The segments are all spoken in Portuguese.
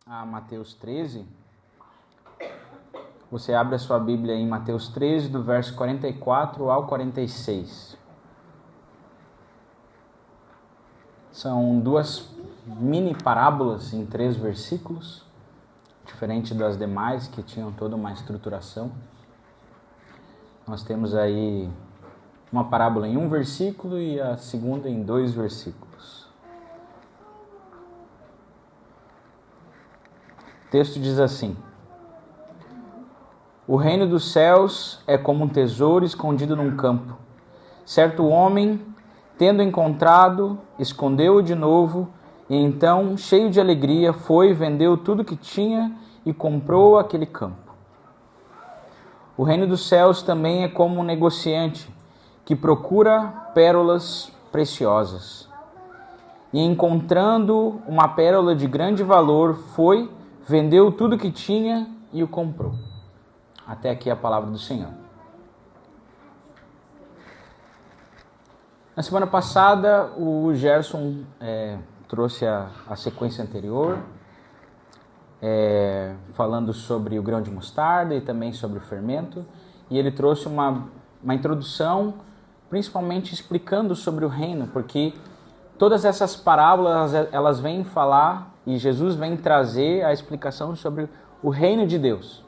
a Mateus 13, você abre a sua Bíblia em Mateus 13, do verso 44 ao 46. São duas mini parábolas em 3 versículos, diferente das demais que tinham toda uma estruturação. Nós temos aí uma parábola em 1 versículo e a segunda em 2 versículos. O texto diz assim: O reino dos céus é como um tesouro escondido num campo. Certo homem, tendo encontrado, escondeu-o de novo, e então, cheio de alegria, foi, vendeu tudo que tinha e comprou aquele campo. O reino dos céus também é como um negociante que procura pérolas preciosas. E encontrando uma pérola de grande valor, foi, vendeu tudo que tinha e o comprou. Até aqui a palavra do Senhor. Na semana passada, o Gerson trouxe a sequência anterior, falando sobre o grão de mostarda e também sobre o fermento. E ele trouxe uma introdução, principalmente explicando sobre o reino, porque todas essas parábolas, elas vêm falar, e Jesus vem trazer a explicação sobre o reino de Deus.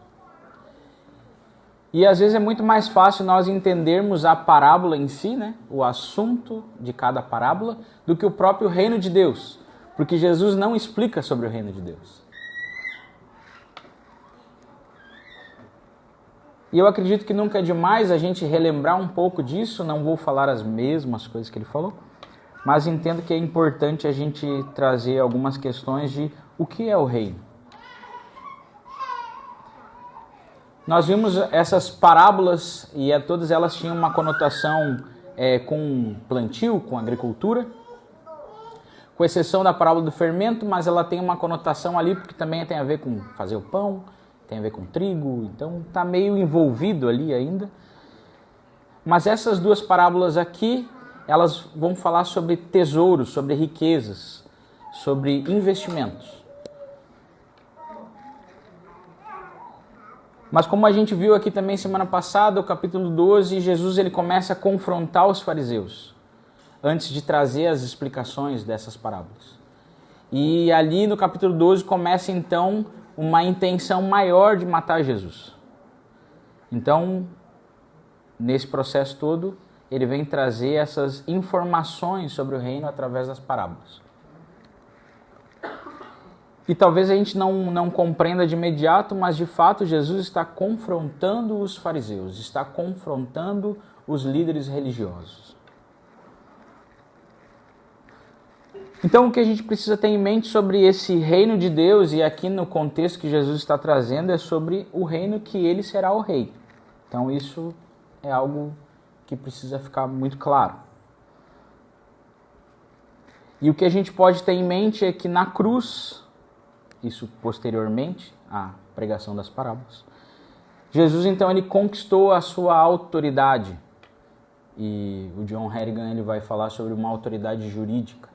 E às vezes é muito mais fácil nós entendermos a parábola em si, né? O assunto de cada parábola, do que o próprio reino de Deus. Porque Jesus não explica sobre o reino de Deus. E eu acredito que nunca é demais a gente relembrar um pouco disso. Não vou falar as mesmas coisas que ele falou, mas entendo que é importante a gente trazer algumas questões de o que é o reino. Nós vimos essas parábolas e todas elas tinham uma conotação com plantio, com agricultura, com exceção da parábola do fermento, mas ela tem uma conotação ali porque também tem a ver com fazer o pão, tem a ver com trigo, então está meio envolvido ali ainda. Mas essas duas parábolas aqui, elas vão falar sobre tesouros, sobre riquezas, sobre investimentos. Mas como a gente viu aqui também semana passada, o capítulo 12, Jesus ele começa a confrontar os fariseus, antes de trazer as explicações dessas parábolas. E ali no capítulo 12 começa então uma intenção maior de matar Jesus. Então, nesse processo todo, ele vem trazer essas informações sobre o reino através das parábolas. E talvez a gente não compreenda de imediato, mas de fato Jesus está confrontando os fariseus, está confrontando os líderes religiosos. Então o que a gente precisa ter em mente sobre esse reino de Deus, e aqui no contexto que Jesus está trazendo, é sobre o reino que ele será o rei. Então isso é algo que precisa ficar muito claro. E o que a gente pode ter em mente é que na cruz, isso posteriormente à pregação das parábolas, Jesus então ele conquistou a sua autoridade. E o John Harrigan ele vai falar sobre uma autoridade jurídica.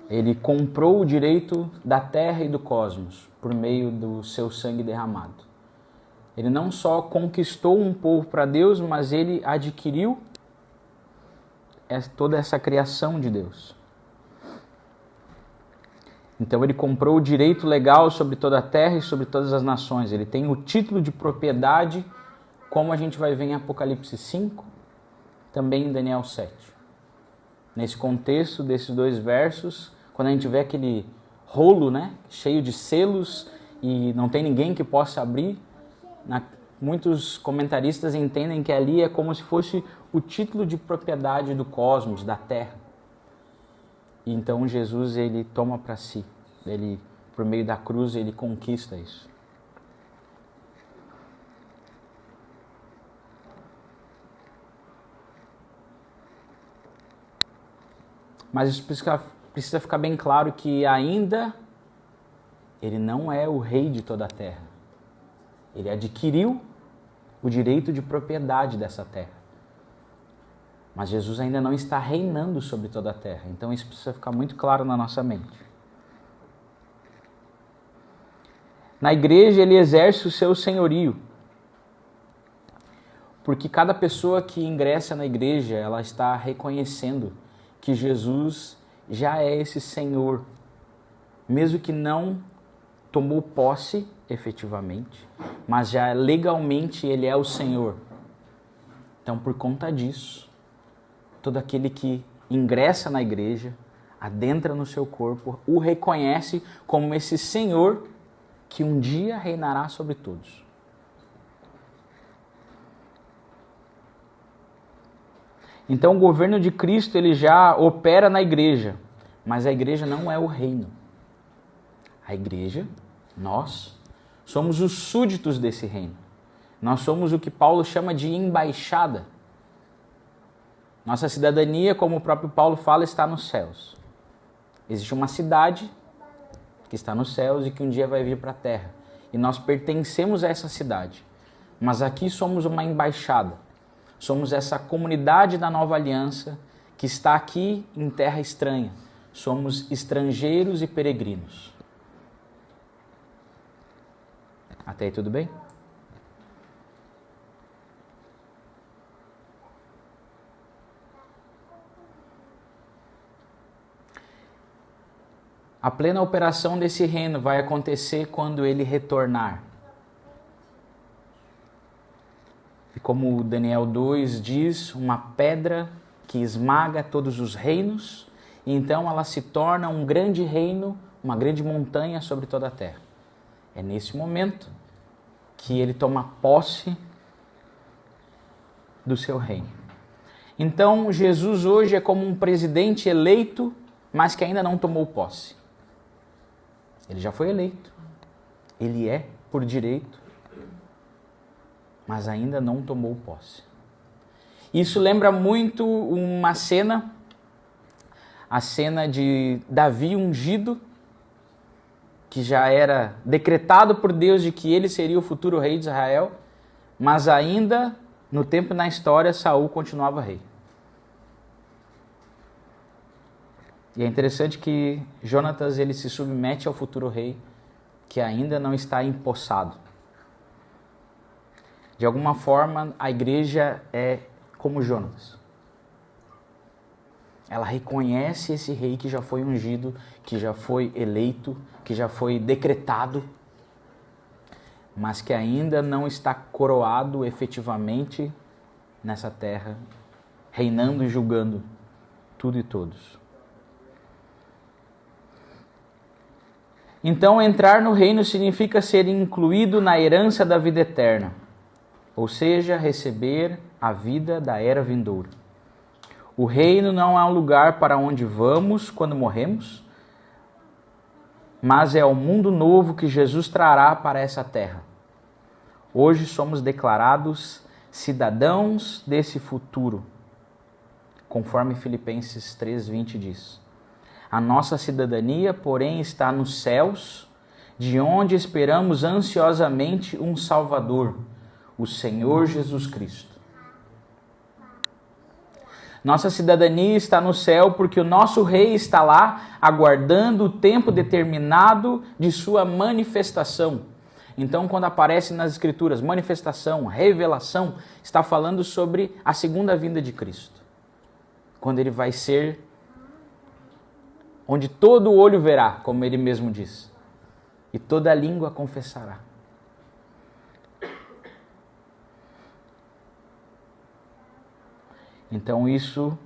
Ele comprou o direito da terra e do cosmos por meio do seu sangue derramado. Ele não só conquistou um povo para Deus, mas ele adquiriu toda essa criação de Deus. Então ele comprou o direito legal sobre toda a terra e sobre todas as nações. Ele tem o título de propriedade, como a gente vai ver em Apocalipse 5, também em Daniel 7. Nesse contexto desses 2 versos, quando a gente vê aquele rolo, né, cheio de selos e não tem ninguém que possa abrir, muitos comentaristas entendem que ali é como se fosse o título de propriedade do cosmos, da terra. E então Jesus ele toma para si, ele por meio da cruz ele conquista isso. Mas isso precisa ficar bem claro que ainda ele não é o rei de toda a terra. Ele adquiriu o direito de propriedade dessa terra. Mas Jesus ainda não está reinando sobre toda a terra. Então isso precisa ficar muito claro na nossa mente. Na igreja ele exerce o seu senhorio. Porque cada pessoa que ingressa na igreja, ela está reconhecendo que Jesus já é esse Senhor, mesmo que não tomou posse efetivamente, mas já legalmente ele é o Senhor. Então, por conta disso, todo aquele que ingressa na igreja, adentra no seu corpo, o reconhece como esse Senhor que um dia reinará sobre todos. Então o governo de Cristo ele já opera na igreja, mas a igreja não é o reino. A igreja, nós, somos os súditos desse reino. Nós somos o que Paulo chama de embaixada. Nossa cidadania, como o próprio Paulo fala, está nos céus. Existe uma cidade que está nos céus e que um dia vai vir para a terra. E nós pertencemos a essa cidade. Mas aqui somos uma embaixada. Somos essa comunidade da nova aliança que está aqui em terra estranha. Somos estrangeiros e peregrinos. Até aí tudo bem? A plena operação desse reino vai acontecer quando ele retornar. E como Daniel 2 diz, uma pedra que esmaga todos os reinos, e então ela se torna um grande reino, uma grande montanha sobre toda a terra. É nesse momento que ele toma posse do seu reino. Então Jesus hoje é como um presidente eleito, mas que ainda não tomou posse. Ele já foi eleito, ele é por direito, mas ainda não tomou posse. Isso lembra muito uma cena, a cena de Davi ungido, que já era decretado por Deus de que ele seria o futuro rei de Israel, mas ainda no tempo e na história Saul continuava rei. E é interessante que Jonatas ele se submete ao futuro rei que ainda não está empossado. De alguma forma, a igreja é como Jonatas. Ela reconhece esse rei que já foi ungido, que já foi eleito, que já foi decretado, mas que ainda não está coroado efetivamente nessa terra, reinando e julgando tudo e todos. Então, entrar no reino significa ser incluído na herança da vida eterna, ou seja, receber a vida da era vindoura. O reino não é um lugar para onde vamos quando morremos, mas é o mundo novo que Jesus trará para essa terra. Hoje somos declarados cidadãos desse futuro, conforme Filipenses 3:20 diz. A nossa cidadania, porém, está nos céus, de onde esperamos ansiosamente um Salvador, o Senhor Jesus Cristo. Nossa cidadania está no céu porque o nosso Rei está lá, aguardando o tempo determinado de sua manifestação. Então, quando aparece nas Escrituras manifestação, revelação, está falando sobre a segunda vinda de Cristo. Quando ele vai ser onde todo olho verá, como ele mesmo diz, e toda língua confessará. Então isso,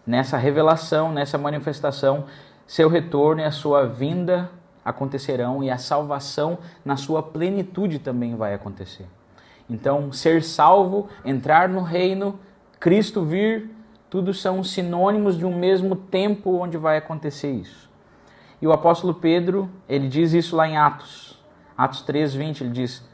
nessa revelação, nessa manifestação, seu retorno e a sua vinda acontecerão e a salvação na sua plenitude também vai acontecer. Então, ser salvo, entrar no reino, Cristo vir, tudo são sinônimos de um mesmo tempo onde vai acontecer isso. E o apóstolo Pedro, ele diz isso lá em Atos 3:20, ele diz: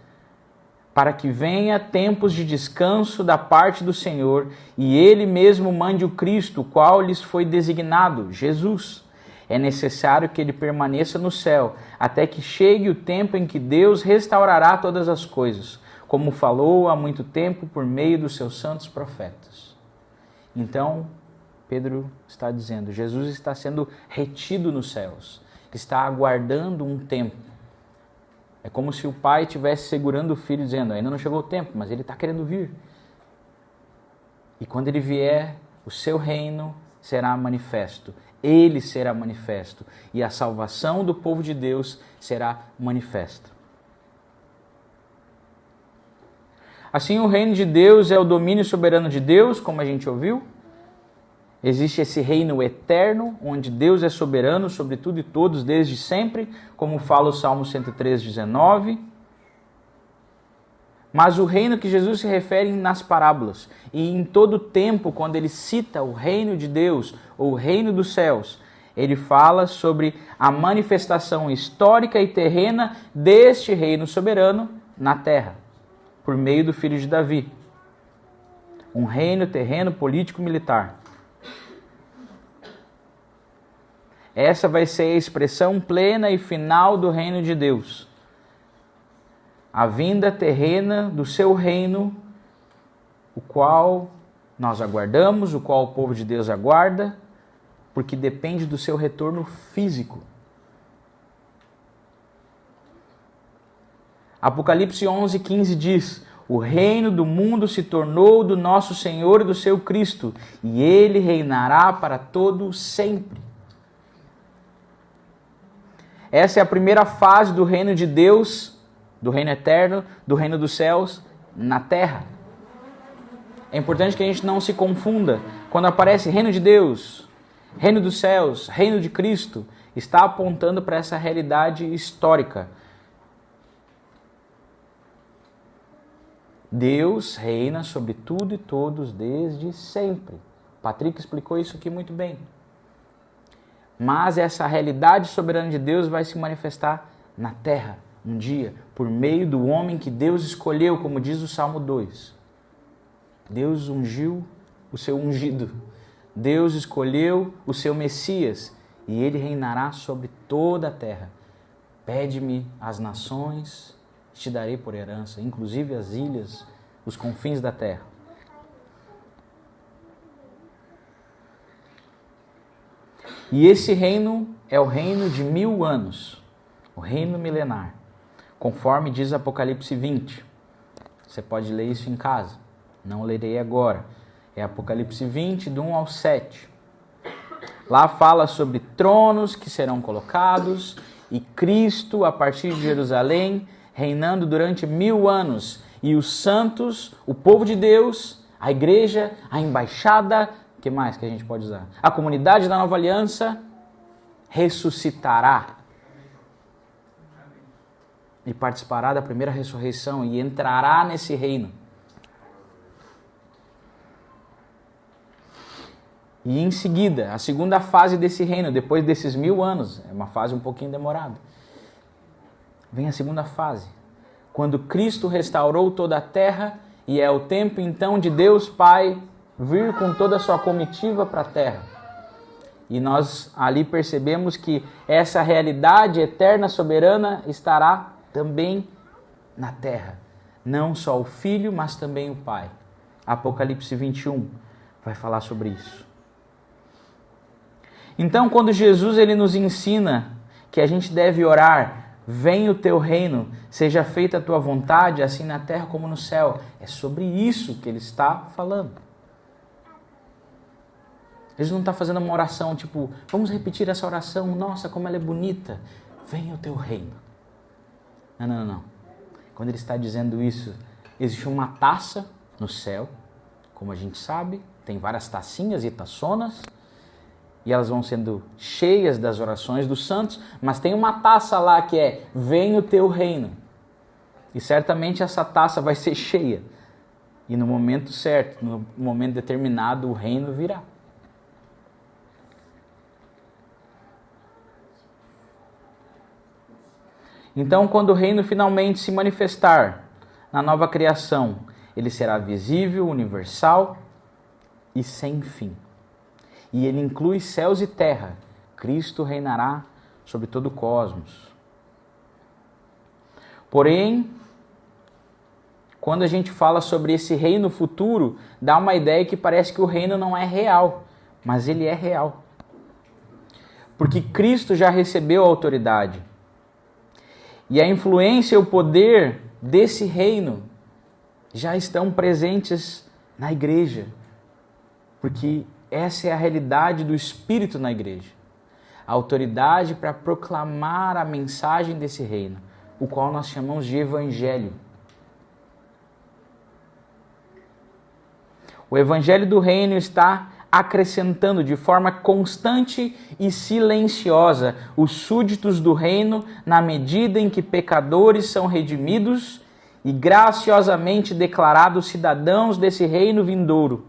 para que venha tempos de descanso da parte do Senhor, e ele mesmo mande o Cristo, o qual lhes foi designado, Jesus. É necessário que ele permaneça no céu, até que chegue o tempo em que Deus restaurará todas as coisas, como falou há muito tempo por meio dos seus santos profetas. Então, Pedro está dizendo, Jesus está sendo retido nos céus, está aguardando um tempo É como se o pai estivesse segurando o filho, dizendo, ainda não chegou o tempo, mas ele está querendo vir. E quando ele vier, o seu reino será manifesto. Ele será manifesto. E a salvação do povo de Deus será manifesta. Assim, o reino de Deus é o domínio soberano de Deus, como a gente ouviu. Existe esse reino eterno, onde Deus é soberano sobre tudo e todos desde sempre, como fala o Salmo 103:19. Mas o reino que Jesus se refere nas parábolas, e em todo tempo, quando ele cita o reino de Deus, ou o reino dos céus, ele fala sobre a manifestação histórica e terrena deste reino soberano na terra, por meio do filho de Davi. Um reino terreno, político, militar. Essa vai ser a expressão plena e final do reino de Deus. A vinda terrena do seu reino, o qual nós aguardamos, o qual o povo de Deus aguarda, porque depende do seu retorno físico. Apocalipse 11:15 diz: o reino do mundo se tornou do nosso Senhor e do seu Cristo, e ele reinará para todo sempre. Essa é a primeira fase do reino de Deus, do reino eterno, do reino dos céus, na terra. É importante que a gente não se confunda. Quando aparece reino de Deus, reino dos céus, reino de Cristo, está apontando para essa realidade histórica. Deus reina sobre tudo e todos desde sempre. Patrick explicou isso aqui muito bem. Mas essa realidade soberana de Deus vai se manifestar na terra, um dia, por meio do homem que Deus escolheu, como diz o Salmo 2. Deus ungiu o seu ungido. Deus escolheu o seu Messias e ele reinará sobre toda a terra. Pede-me as nações, te darei por herança, inclusive as ilhas, os confins da terra. E esse reino é o reino de 1000 anos, o reino milenar, conforme diz Apocalipse 20. Você pode ler isso em casa, não lerei agora. É Apocalipse 20, do 1 ao 7. Lá fala sobre tronos que serão colocados e Cristo, a partir de Jerusalém, reinando durante 1000 anos. E os santos, o povo de Deus, a igreja, a embaixada, o que mais que a gente pode usar? A comunidade da nova aliança ressuscitará. E participará da primeira ressurreição e entrará nesse reino. E em seguida, a segunda fase desse reino, depois desses 1000 anos, é uma fase um pouquinho demorada, vem a segunda fase, quando Cristo restaurou toda a terra e é o tempo então de Deus Pai vir com toda a sua comitiva para a terra. E nós ali percebemos que essa realidade eterna, soberana, estará também na terra. Não só o Filho, mas também o Pai. Apocalipse 21 vai falar sobre isso. Então, quando Jesus ele nos ensina que a gente deve orar, venha o teu reino, seja feita a tua vontade, assim na terra como no céu, é sobre isso que ele está falando. Jesus não está fazendo uma oração tipo, vamos repetir essa oração, nossa, como ela é bonita, venha o teu reino. Não. Quando ele está dizendo isso, existe uma taça no céu, como a gente sabe, tem várias tacinhas e taçonas, e elas vão sendo cheias das orações dos santos, mas tem uma taça lá que é, venha o teu reino. E certamente essa taça vai ser cheia. E no momento certo, no momento determinado, o reino virá. Então, quando o reino finalmente se manifestar na nova criação, ele será visível, universal e sem fim. E ele inclui céus e terra. Cristo reinará sobre todo o cosmos. Porém, quando a gente fala sobre esse reino futuro, dá uma ideia que parece que o reino não é real, mas ele é real. Porque Cristo já recebeu a autoridade. E a influência e o poder desse reino já estão presentes na igreja, porque essa é a realidade do Espírito na igreja. A autoridade para proclamar a mensagem desse reino, o qual nós chamamos de Evangelho. O Evangelho do reino está acrescentando de forma constante e silenciosa os súditos do reino na medida em que pecadores são redimidos e graciosamente declarados cidadãos desse reino vindouro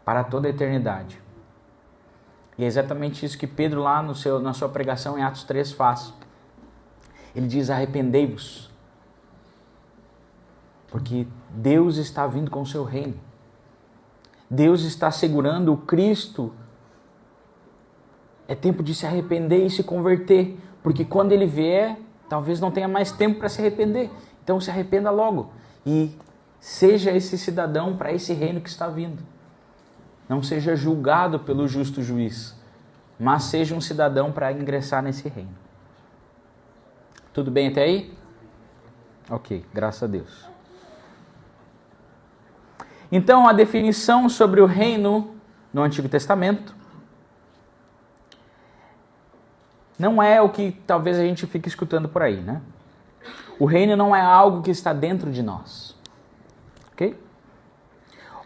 para toda a eternidade. E é exatamente isso que Pedro lá na sua pregação em Atos 3 faz. Ele diz: arrependei-vos, porque Deus está vindo com o seu reino. Deus está segurando o Cristo. É tempo de se arrepender e se converter, porque quando Ele vier, talvez não tenha mais tempo para se arrepender. Então se arrependa logo e seja esse cidadão para esse reino que está vindo. Não seja julgado pelo justo juiz, mas seja um cidadão para ingressar nesse reino. Tudo bem até aí? Ok, graças a Deus. Então, a definição sobre o reino no Antigo Testamento não é o que talvez a gente fique escutando por aí, né? O reino não é algo que está dentro de nós, ok?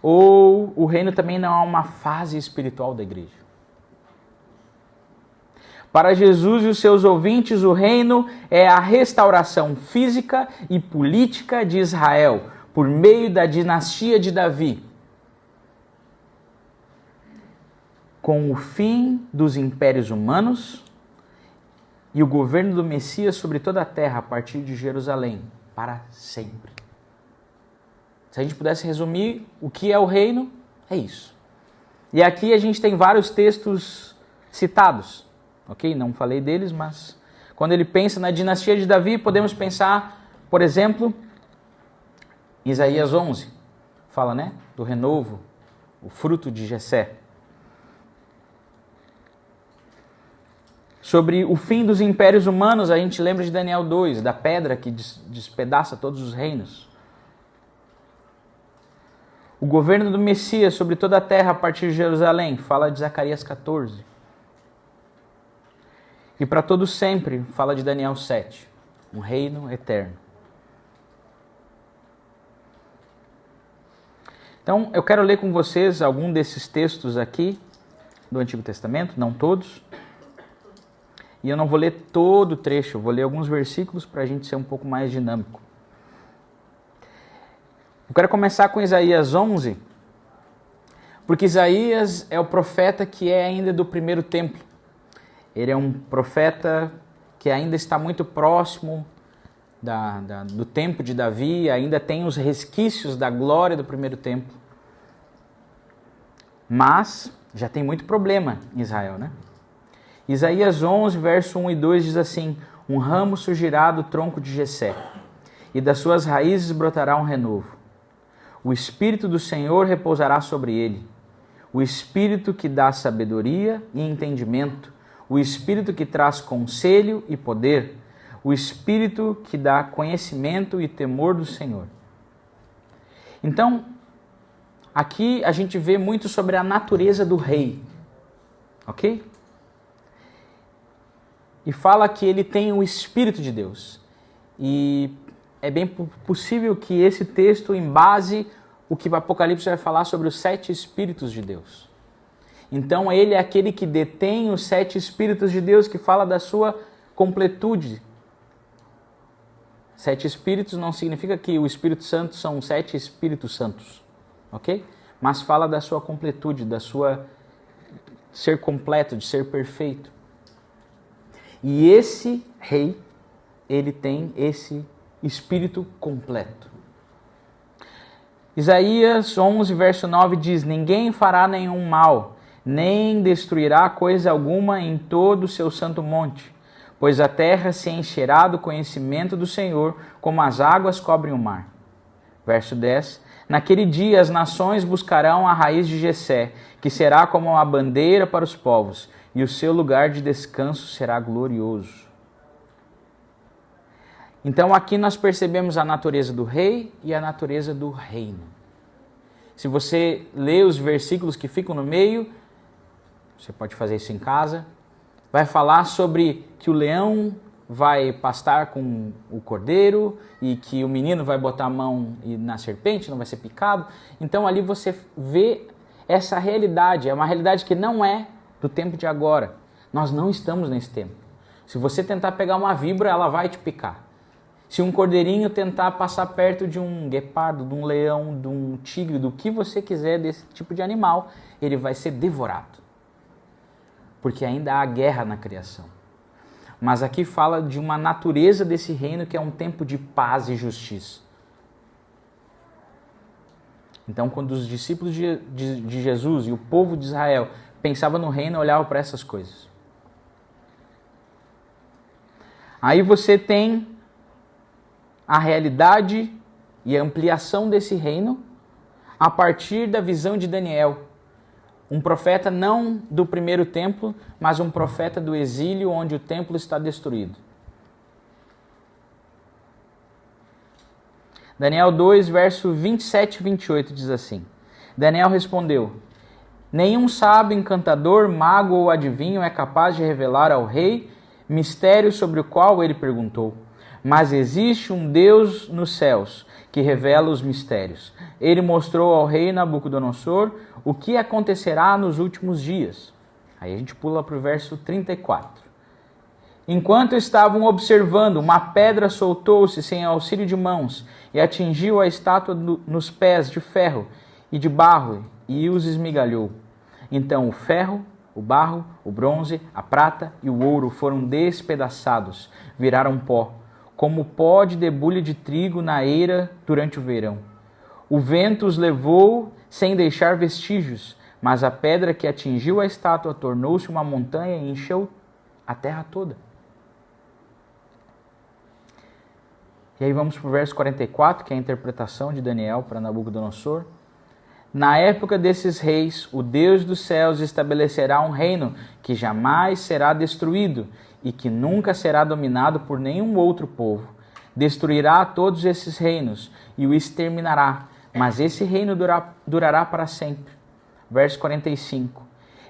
Ou o reino também não é uma fase espiritual da igreja. Para Jesus e os seus ouvintes, o reino é a restauração física e política de Israel, por meio da dinastia de Davi, com o fim dos impérios humanos e o governo do Messias sobre toda a terra a partir de Jerusalém, para sempre. Se a gente pudesse resumir o que é o reino, é isso. E aqui a gente tem vários textos citados, ok? Não falei deles, mas quando ele pensa na dinastia de Davi, podemos pensar, por exemplo, Isaías 11, fala, né, do renovo, o fruto de Jessé. Sobre o fim dos impérios humanos, a gente lembra de Daniel 2, da pedra que despedaça todos os reinos. O governo do Messias sobre toda a terra a partir de Jerusalém, fala de Zacarias 14. E para todo sempre, fala de Daniel 7, um reino eterno. Então, eu quero ler com vocês algum desses textos aqui do Antigo Testamento, não todos. E eu não vou ler todo o trecho, eu vou ler alguns versículos para a gente ser um pouco mais dinâmico. Eu quero começar com Isaías 11, porque Isaías é o profeta que é ainda do primeiro templo. Ele é um profeta que ainda está muito próximo do tempo de Davi, ainda tem os resquícios da glória do primeiro templo. Mas já tem muito problema em Israel, né? Isaías 11, verso 1 e 2 diz assim: um ramo surgirá do tronco de Jessé, e das suas raízes brotará um renovo. O Espírito do Senhor repousará sobre ele, o Espírito que dá sabedoria e entendimento, o Espírito que traz conselho e poder, o Espírito que dá conhecimento e temor do Senhor. Então, aqui a gente vê muito sobre a natureza do rei, ok? E fala que ele tem o Espírito de Deus. E é bem possível que esse texto embase o que o Apocalipse vai falar sobre os 7 Espíritos de Deus. Então ele é aquele que detém os 7 Espíritos de Deus, que fala da sua completude. 7 Espíritos não significa que o Espírito Santo são 7 Espíritos Santos, ok? Mas fala da sua completude, da sua ser completo, de ser perfeito. E esse rei, ele tem esse espírito completo. Isaías 11, verso 9 diz: ninguém fará nenhum mal, nem destruirá coisa alguma em todo o seu santo monte, pois a terra se encherá do conhecimento do Senhor, como as águas cobrem o mar. Verso 10: naquele dia as nações buscarão a raiz de Jessé, que será como uma bandeira para os povos, e o seu lugar de descanso será glorioso. Então aqui nós percebemos a natureza do rei e a natureza do reino. Se você lê os versículos que ficam no meio, você pode fazer isso em casa, vai falar sobre que o leão vai pastar com o cordeiro e que o menino vai botar a mão na serpente, não vai ser picado. Então ali você vê essa realidade, é uma realidade que não é do tempo de agora. Nós não estamos nesse tempo. Se você tentar pegar uma víbora, ela vai te picar. Se um cordeirinho tentar passar perto de um guepardo, de um leão, de um tigre, do que você quiser desse tipo de animal, ele vai ser devorado. Porque ainda há guerra na criação. Mas aqui fala de uma natureza desse reino que é um tempo de paz e justiça. Então, quando os discípulos de Jesus e o povo de Israel pensavam no reino, olhavam para essas coisas. Aí você tem a realidade e a ampliação desse reino a partir da visão de Daniel. Um profeta não do primeiro templo, mas um profeta do exílio onde o templo está destruído. Daniel 2, verso 27 e 28 diz assim: Daniel respondeu: Nenhum sábio, encantador, mago ou adivinho é capaz de revelar ao rei mistério sobre o qual ele perguntou. Mas existe um Deus nos céus que revela os mistérios. Ele mostrou ao rei Nabucodonosor o que acontecerá nos últimos dias. Aí a gente pula para o verso 34. Enquanto estavam observando, uma pedra soltou-se sem auxílio de mãos e atingiu a estátua nos pés de ferro e de barro e os esmigalhou. Então o ferro, o barro, o bronze, a prata e o ouro foram despedaçados, viraram pó, como pó de debulha de trigo na eira durante o verão. O vento os levou sem deixar vestígios, mas a pedra que atingiu a estátua tornou-se uma montanha e encheu a terra toda. E aí vamos para o verso 44, que é a interpretação de Daniel para Nabucodonosor. Na época desses reis, o Deus dos céus estabelecerá um reino que jamais será destruído e que nunca será dominado por nenhum outro povo. Destruirá todos esses reinos e o exterminará, mas esse reino durará para sempre. Verso 45.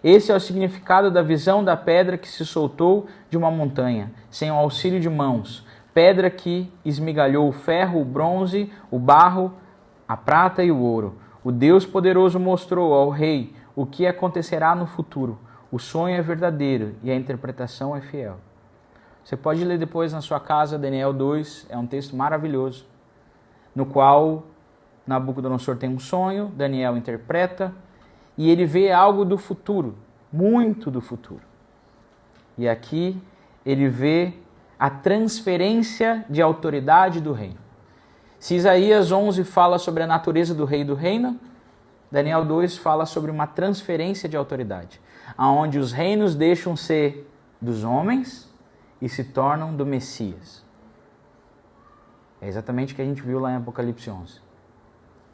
Esse é o significado da visão da pedra que se soltou de uma montanha, sem o auxílio de mãos. Pedra que esmigalhou o ferro, o bronze, o barro, a prata e o ouro. O Deus poderoso mostrou ao rei o que acontecerá no futuro. O sonho é verdadeiro e a interpretação é fiel. Você pode ler depois na sua casa, Daniel 2, é um texto maravilhoso, no qual Nabucodonosor tem um sonho, Daniel interpreta, e ele vê algo do futuro, muito do futuro. E aqui ele vê a transferência de autoridade do reino. Se Isaías 11 fala sobre a natureza do rei e do reino, Daniel 2 fala sobre uma transferência de autoridade, onde os reinos deixam ser dos homens e se tornam do Messias. É exatamente o que a gente viu lá em Apocalipse 11.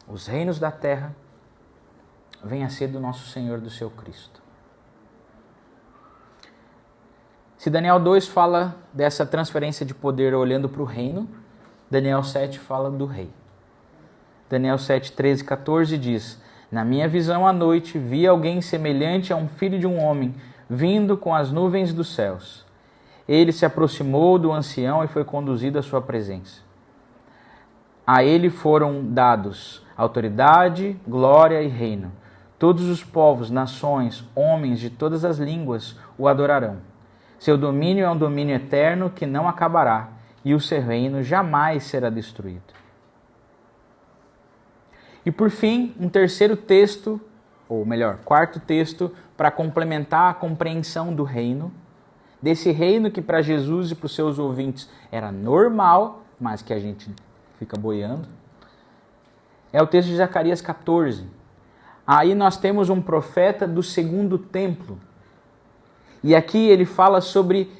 Os reinos da terra vêm a ser do nosso Senhor, do seu Cristo. Se Daniel 2 fala dessa transferência de poder olhando para o reino, Daniel 7 fala do rei. Daniel 7, 13 e 14 diz: Na minha visão à noite vi alguém semelhante a um filho de um homem, vindo com as nuvens dos céus. Ele se aproximou do ancião e foi conduzido à sua presença. A ele foram dados autoridade, glória e reino. Todos os povos, nações, homens de todas as línguas o adorarão. Seu domínio é um domínio eterno que não acabará, e o seu reino jamais será destruído. E por fim, um terceiro texto, ou melhor, quarto texto, para complementar a compreensão do reino, desse reino que para Jesus e para os seus ouvintes era normal, mas que a gente fica boiando, é o texto de Zacarias 14. Aí nós temos um profeta do segundo templo. E aqui ele fala sobre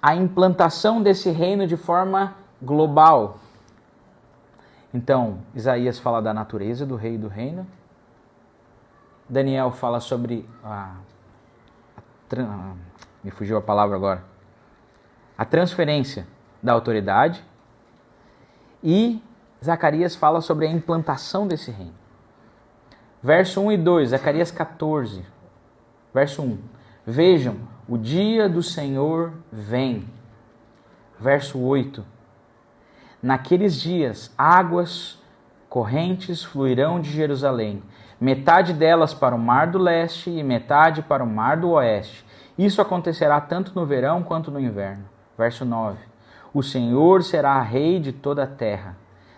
a implantação desse reino de forma global. Então, Isaías fala da natureza do rei e do reino. Daniel fala sobre me fugiu a palavra agora. A transferência da autoridade. E Zacarias fala sobre a implantação desse reino. Verso 1 e 2, Zacarias 14, verso 1. Vejam, o dia do Senhor vem. Verso 8. Naqueles dias, águas correntes fluirão de Jerusalém, metade delas para o mar do leste e metade para o mar do oeste. Isso acontecerá tanto no verão quanto no inverno. Verso 9. O Senhor será rei de toda a terra.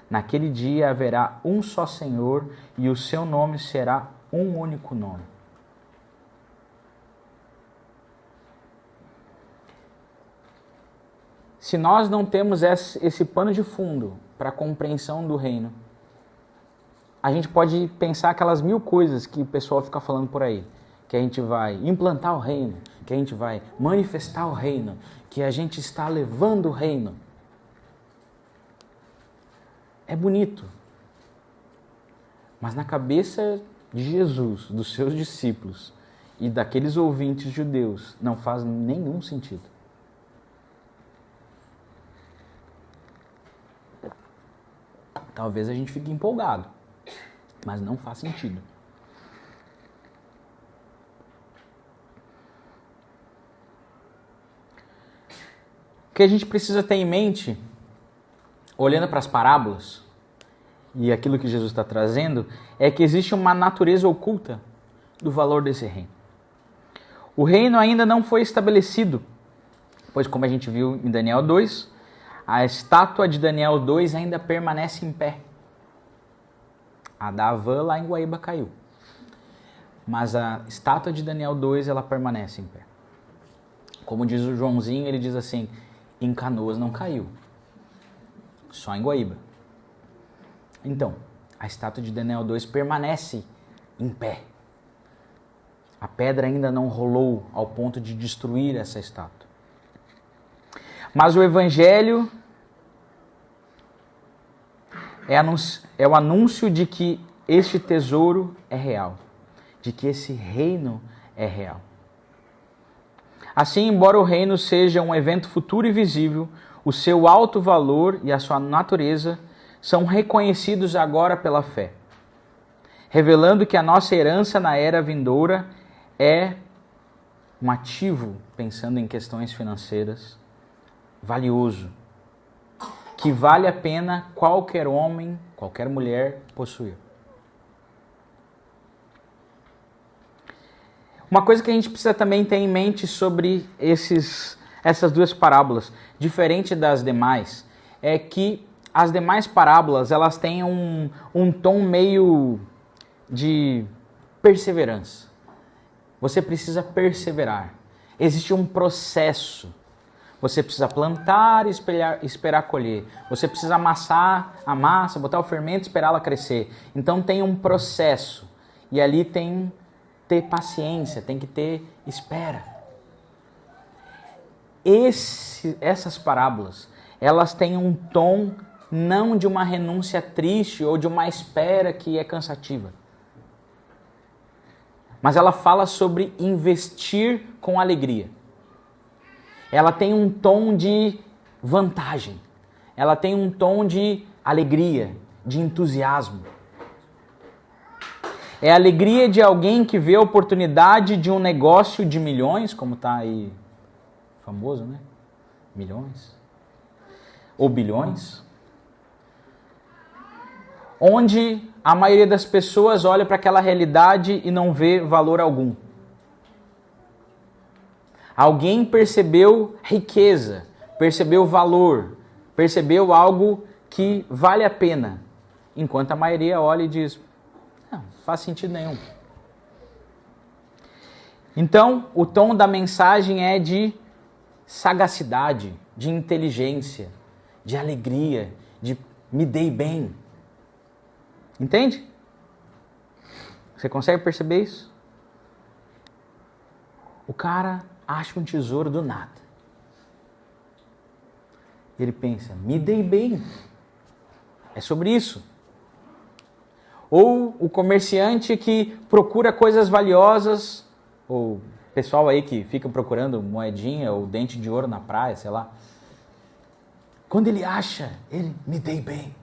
Naquele dia haverá um só Senhor e o seu nome será um único nome. Se nós não temos esse pano de fundo para a compreensão do reino, a gente pode pensar aquelas 1000 coisas que o pessoal fica falando por aí. Que a gente vai implantar o reino, que a gente vai manifestar o reino, que a gente está levando o reino. É bonito. Mas na cabeça de Jesus, dos seus discípulos e daqueles ouvintes judeus, não faz nenhum sentido. Talvez a gente fique empolgado, mas não faz sentido. O que a gente precisa ter em mente, olhando para as parábolas e aquilo que Jesus está trazendo, é que existe uma natureza oculta do valor desse reino. O reino ainda não foi estabelecido, pois como a gente viu em Daniel 2, a estátua de Daniel 2 ainda permanece em pé. A da Havã lá em Guaíba caiu. Mas a estátua de Daniel 2, ela permanece em pé. Como diz o Joãozinho, ele diz assim, em Canoas não caiu, só em Guaíba. Então, a estátua de Daniel 2 permanece em pé. A pedra ainda não rolou ao ponto de destruir essa estátua. Mas o Evangelho é o anúncio de que este tesouro é real, de que esse reino é real. Assim, embora o reino seja um evento futuro e visível, o seu alto valor e a sua natureza são reconhecidos agora pela fé, revelando que a nossa herança na era vindoura é um ativo, pensando em questões financeiras, valioso, que vale a pena qualquer homem, qualquer mulher possuir. Uma coisa que a gente precisa também ter em mente sobre essas duas parábolas, diferente das demais, é que as demais parábolas elas têm um tom meio de perseverança. Você precisa perseverar. Existe um processo. Você precisa plantar e esperar colher. Você precisa amassar a massa, botar o fermento e esperar ela crescer. Então tem um processo. E ali tem ter paciência, tem que ter espera. Essas parábolas, elas têm um tom não de uma renúncia triste ou de uma espera que é cansativa. Mas ela fala sobre investir com alegria. Ela tem um tom de vantagem. Ela tem um tom de alegria, de entusiasmo. É a alegria de alguém que vê a oportunidade de um negócio de milhões, como está aí famoso, né? Milhões. Ou bilhões. Onde a maioria das pessoas olha para aquela realidade e não vê valor algum. Alguém percebeu riqueza, percebeu valor, percebeu algo que vale a pena, enquanto a maioria olha e diz, não faz sentido nenhum. Então, o tom da mensagem é de sagacidade, de inteligência, de alegria, de me dei bem. Entende? Você consegue perceber isso? O cara acha um tesouro do nada. Ele pensa, me dei bem. É sobre isso. Ou o comerciante que procura coisas valiosas, ou pessoal aí que fica procurando moedinha ou dente de ouro na praia, sei lá. Quando ele acha, ele me dei bem.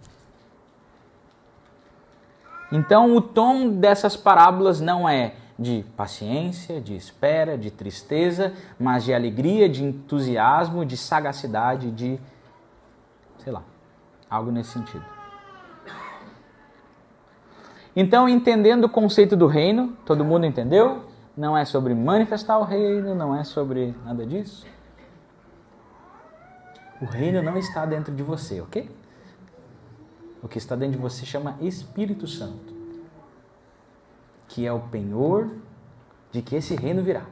Então o tom dessas parábolas não é de paciência, de espera, de tristeza, mas de alegria, de entusiasmo, de sagacidade, de, sei lá, algo nesse sentido. Então, entendendo o conceito do reino, todo mundo entendeu? Não é sobre manifestar o reino, não é sobre nada disso. O reino não está dentro de você, ok? O que está dentro de você chama Espírito Santo, que é o penhor de que esse reino virá.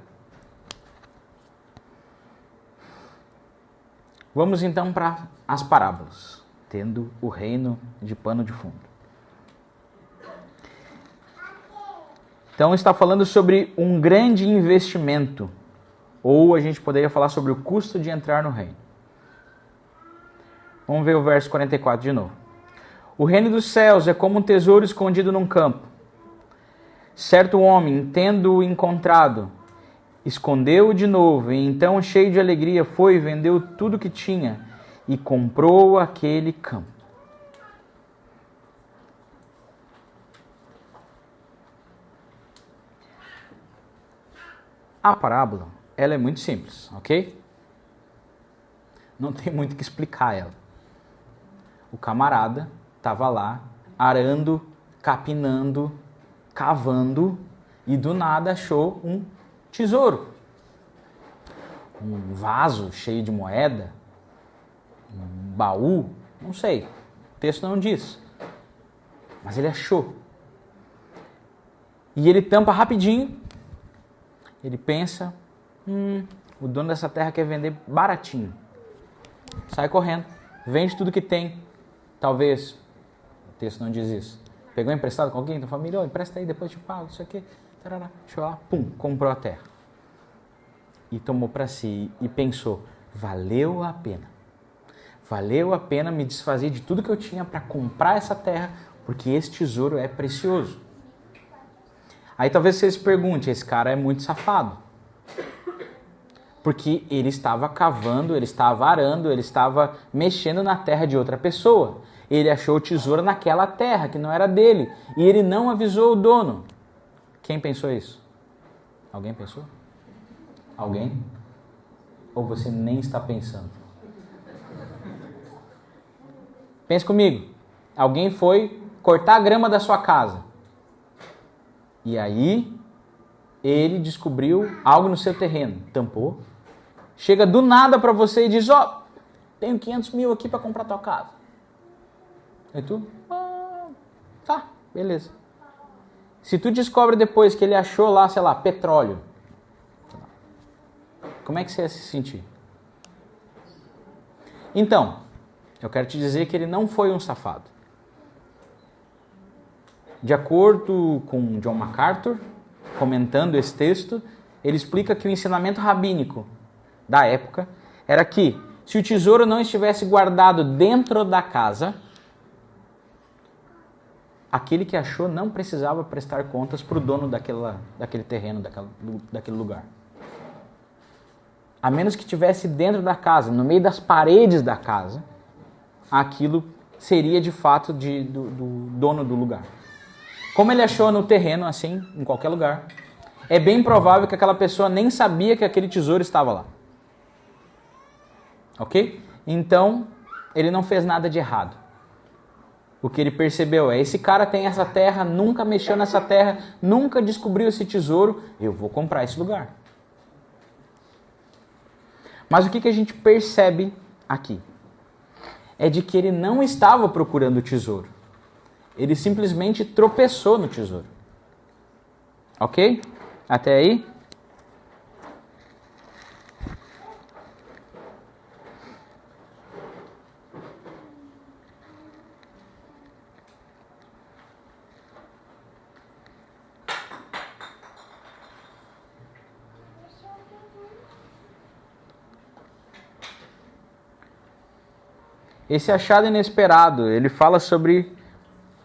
Vamos então para as parábolas, tendo o reino de pano de fundo. Então está falando sobre um grande investimento, ou a gente poderia falar sobre o custo de entrar no reino. Vamos ver o verso 44 de novo. O reino dos céus é como um tesouro escondido num campo. Certo homem, tendo-o encontrado, escondeu-o de novo, e então, cheio de alegria, foi e vendeu tudo que tinha e comprou aquele campo. A parábola, ela é muito simples, ok? Não tem muito o que explicar ela. O camarada estava lá, arando, capinando, cavando, e do nada achou um tesouro. Um vaso cheio de moeda, um baú, não sei, o texto não diz. Mas ele achou. E ele tampa rapidinho, ele pensa, o dono dessa terra quer vender baratinho. Sai correndo, vende tudo que tem. Talvez, o texto não diz isso. Pegou emprestado com alguém da família, empresta aí, depois eu te pago, isso aqui. Tarará. Chegou lá, comprou a terra. E tomou para si e pensou, valeu a pena. Valeu a pena me desfazer de tudo que eu tinha para comprar essa terra, porque esse tesouro é precioso. Aí talvez você se pergunte, esse cara é muito safado. Porque ele estava cavando, ele estava arando, ele estava mexendo na terra de outra pessoa. Ele achou o tesouro naquela terra que não era dele. E ele não avisou o dono. Quem pensou isso? Alguém pensou? Alguém? Ou você nem está pensando? Pense comigo. Alguém foi cortar a grama da sua casa. E aí, ele descobriu algo no seu terreno. Tampou. Chega do nada para você e diz, tenho 500 mil aqui para comprar tua casa. E tu? Tá, beleza. Se tu descobre depois que ele achou lá, sei lá, petróleo, como é que você ia se sentir? Então, eu quero te dizer que ele não foi um safado. De acordo com John MacArthur, comentando esse texto, ele explica que o ensinamento rabínico da época era que, se o tesouro não estivesse guardado dentro da casa, aquele que achou não precisava prestar contas para o dono daquele terreno, daquele lugar. A menos que estivesse dentro da casa, no meio das paredes da casa, aquilo seria de fato do dono do lugar. Como ele achou no terreno, assim, em qualquer lugar, é bem provável que aquela pessoa nem sabia que aquele tesouro estava lá. Ok? Então, ele não fez nada de errado. O que ele percebeu é, esse cara tem essa terra, nunca mexeu nessa terra, nunca descobriu esse tesouro, eu vou comprar esse lugar. Mas o que a gente percebe aqui? É de que ele não estava procurando o tesouro. Ele simplesmente tropeçou no tesouro. Ok? Até aí? Esse achado inesperado, ele fala sobre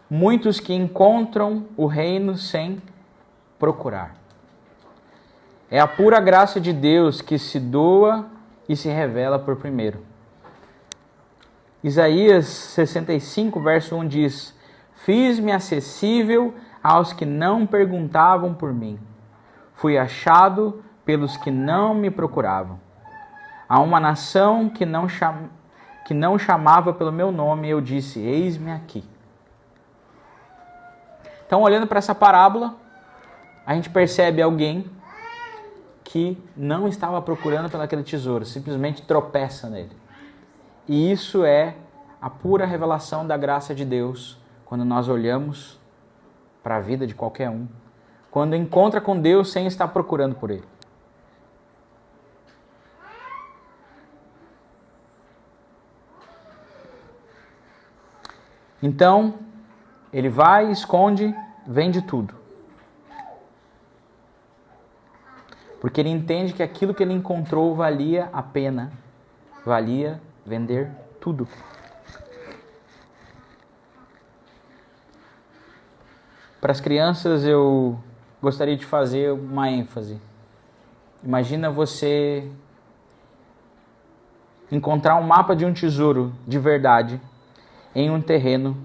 muitos que encontram o reino sem procurar. É a pura graça de Deus que se doa e se revela por primeiro. Isaías 65, verso 1 diz: Fiz-me acessível aos que não perguntavam por mim. Fui achado pelos que não me procuravam. A uma nação que não chamava pelo meu nome, eu disse: eis-me aqui. Então, olhando para essa parábola, a gente percebe alguém que não estava procurando por aquele tesouro, simplesmente tropeça nele. E isso é a pura revelação da graça de Deus, quando nós olhamos para a vida de qualquer um, quando encontra com Deus sem estar procurando por Ele. Então, ele vai, esconde, vende tudo. Porque ele entende que aquilo que ele encontrou valia a pena, valia vender tudo. Para as crianças, eu gostaria de fazer uma ênfase. Imagina você encontrar um mapa de um tesouro de verdade em um terreno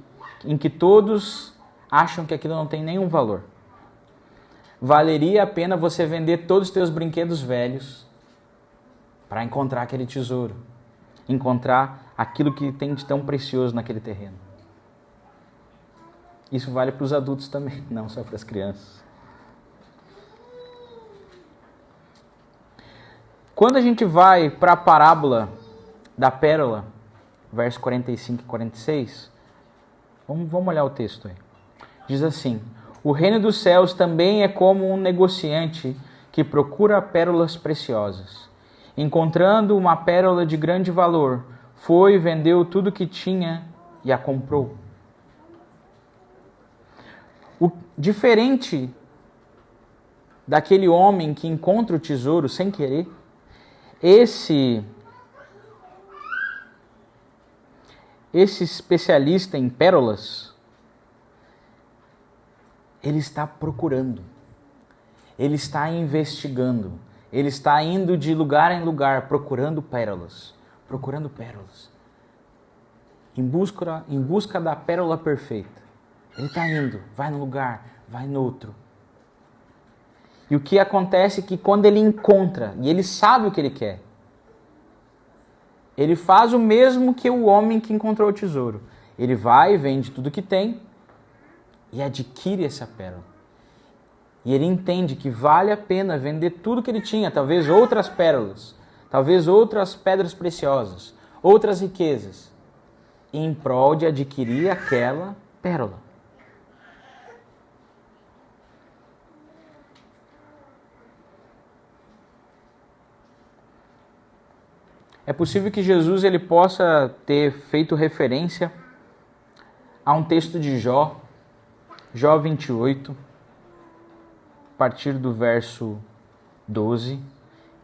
em que todos acham que aquilo não tem nenhum valor. Valeria a pena você vender todos os teus brinquedos velhos para encontrar aquele tesouro, encontrar aquilo que tem de tão precioso naquele terreno. Isso vale para os adultos também, não só para as crianças. Quando a gente vai para a parábola da pérola, verso 45 e 46, vamos olhar o texto aí. Diz assim: o reino dos céus também é como um negociante que procura pérolas preciosas. Encontrando uma pérola de grande valor, foi e vendeu tudo que tinha e a comprou. O diferente daquele homem que encontra o tesouro sem querer, esse especialista em pérolas, ele está procurando, ele está investigando, ele está indo de lugar em lugar procurando pérolas, em busca da pérola perfeita. Ele está indo, vai num lugar, vai no outro. E o que acontece é que quando ele encontra, e ele sabe o que ele quer, ele faz o mesmo que o homem que encontrou o tesouro. Ele vai, vende tudo que tem e adquire essa pérola. E ele entende que vale a pena vender tudo que ele tinha, talvez outras pérolas, talvez outras pedras preciosas, outras riquezas, em prol de adquirir aquela pérola. É possível que Jesus ele possa ter feito referência a um texto de Jó 28, a partir do verso 12,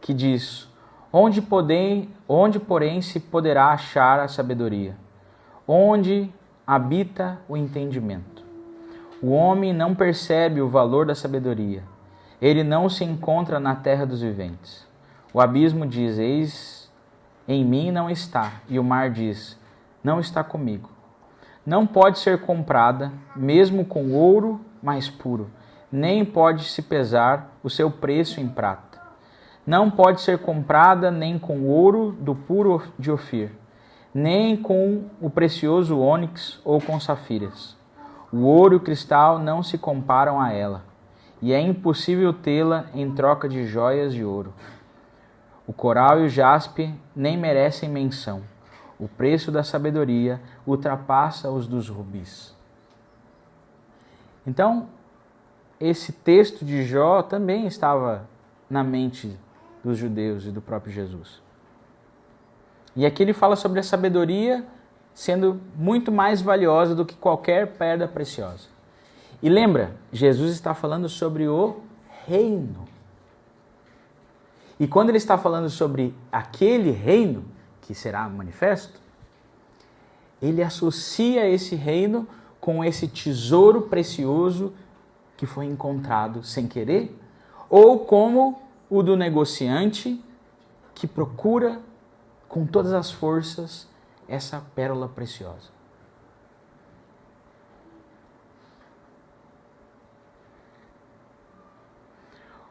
que diz: onde, porém, se poderá achar a sabedoria? Onde habita o entendimento? O homem não percebe o valor da sabedoria. Ele não se encontra na terra dos viventes. O abismo diz: eis, em mim não está, e o mar diz: não está comigo. Não pode ser comprada, mesmo com ouro mais puro, nem pode se pesar o seu preço em prata. Não pode ser comprada nem com ouro do puro de Ofir, nem com o precioso ônix ou com safiras. O ouro e o cristal não se comparam a ela, e é impossível tê-la em troca de joias de ouro. O coral e o jaspe nem merecem menção. O preço da sabedoria ultrapassa os dos rubis. Então, esse texto de Jó também estava na mente dos judeus e do próprio Jesus. E aqui ele fala sobre a sabedoria sendo muito mais valiosa do que qualquer pedra preciosa. E lembra, Jesus está falando sobre o reino. E quando ele está falando sobre aquele reino que será manifesto, ele associa esse reino com esse tesouro precioso que foi encontrado sem querer, ou como o do negociante que procura com todas as forças essa pérola preciosa.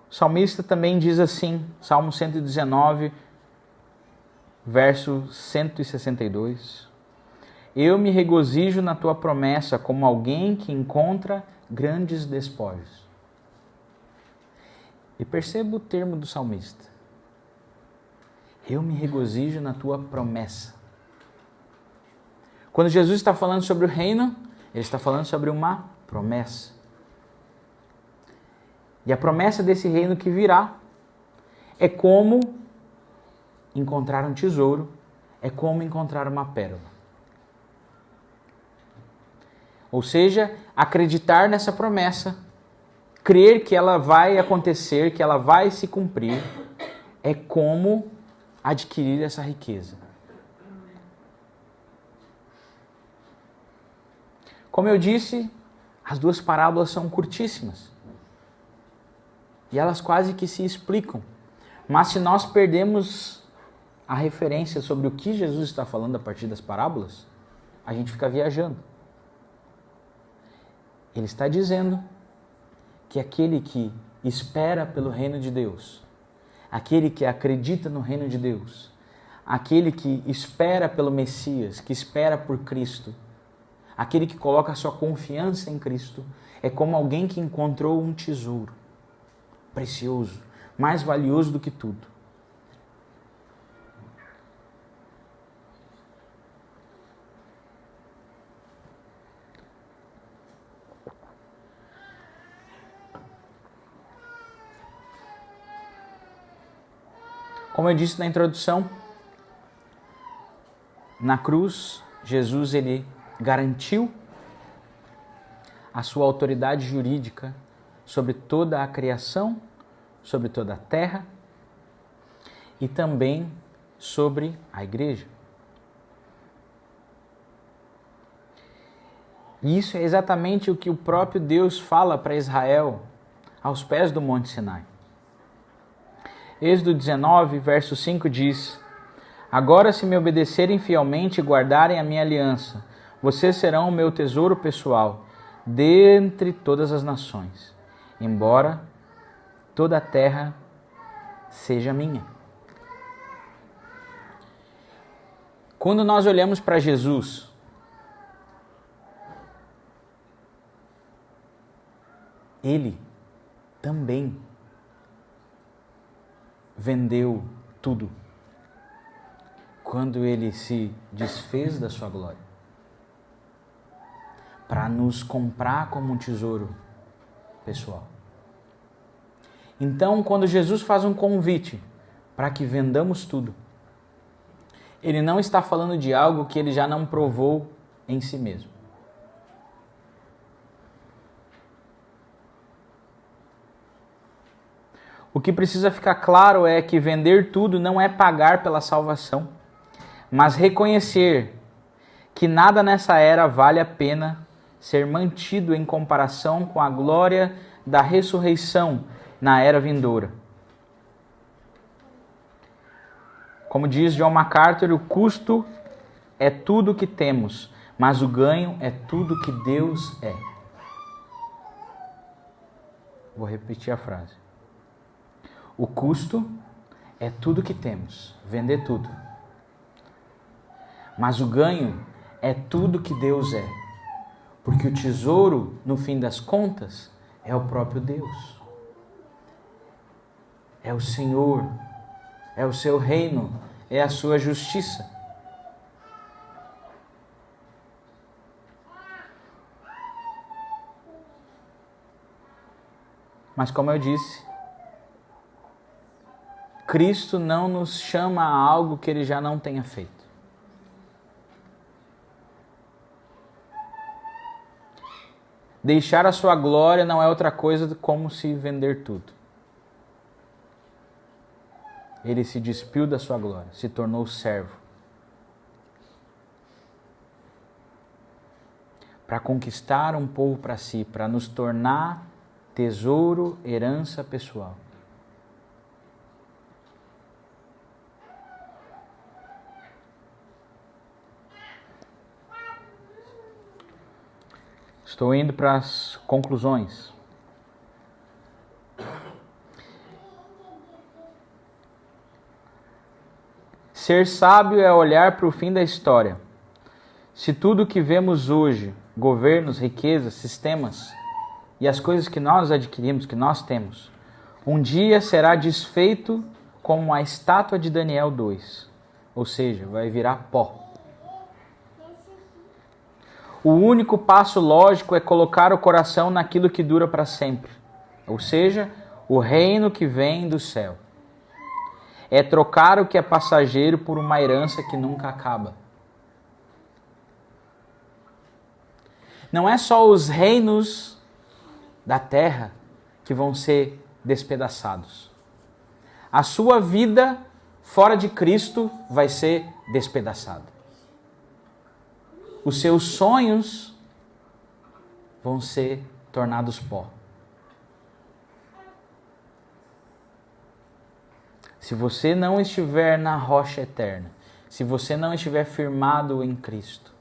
O salmista também diz assim, Salmo 119, verso 162. Eu me regozijo na tua promessa como alguém que encontra grandes despojos. E perceba o termo do salmista. Eu me regozijo na tua promessa. Quando Jesus está falando sobre o reino, ele está falando sobre uma promessa. E a promessa desse reino que virá é como encontrar um tesouro, é como encontrar uma pérola. Ou seja, acreditar nessa promessa, crer que ela vai acontecer, que ela vai se cumprir, é como adquirir essa riqueza. Como eu disse, as duas parábolas são curtíssimas. E elas quase que se explicam. Mas se nós perdemos a referência sobre o que Jesus está falando a partir das parábolas, a gente fica viajando. Ele está dizendo que aquele que espera pelo reino de Deus, aquele que acredita no reino de Deus, aquele que espera pelo Messias, que espera por Cristo, aquele que coloca a sua confiança em Cristo, é como alguém que encontrou um tesouro precioso, mais valioso do que tudo. Como eu disse na introdução, na cruz, Jesus ele garantiu a sua autoridade jurídica sobre toda a criação, sobre toda a terra e também sobre a igreja. E isso é exatamente o que o próprio Deus fala para Israel aos pés do Monte Sinai. Êxodo 19, verso 5 diz: Agora, se me obedecerem fielmente e guardarem a minha aliança, vocês serão o meu tesouro pessoal dentre todas as nações, embora toda a terra seja minha. Quando nós olhamos para Jesus, ele também vendeu tudo quando ele se desfez da sua glória para nos comprar como um tesouro pessoal. Então, quando Jesus faz um convite para que vendamos tudo, ele não está falando de algo que ele já não provou em si mesmo. O que precisa ficar claro é que vender tudo não é pagar pela salvação, mas reconhecer que nada nessa era vale a pena ser mantido em comparação com a glória da ressurreição na era vindoura. Como diz John MacArthur, o custo é tudo que temos, mas o ganho é tudo que Deus é. Vou repetir a frase. O custo é tudo que temos, vender tudo. Mas o ganho é tudo que Deus é. Porque o tesouro, no fim das contas, é o próprio Deus. É o Senhor, é o seu reino, é a sua justiça. Mas como eu disse, Cristo não nos chama a algo que Ele já não tenha feito. Deixar a sua glória não é outra coisa como se vender tudo. Ele se despiu da sua glória, se tornou servo. Para conquistar um povo para si, para nos tornar tesouro, herança pessoal. Estou indo para as conclusões. Ser sábio é olhar para o fim da história. Se tudo o que vemos hoje, governos, riquezas, sistemas e as coisas que nós adquirimos, que nós temos, um dia será desfeito como a estátua de Daniel 2, ou seja, vai virar pó. O único passo lógico é colocar o coração naquilo que dura para sempre, ou seja, o reino que vem do céu. É trocar o que é passageiro por uma herança que nunca acaba. Não é só os reinos da terra que vão ser despedaçados. A sua vida fora de Cristo vai ser despedaçada. Os seus sonhos vão ser tornados pó. Se você não estiver na rocha eterna, se você não estiver firmado em Cristo,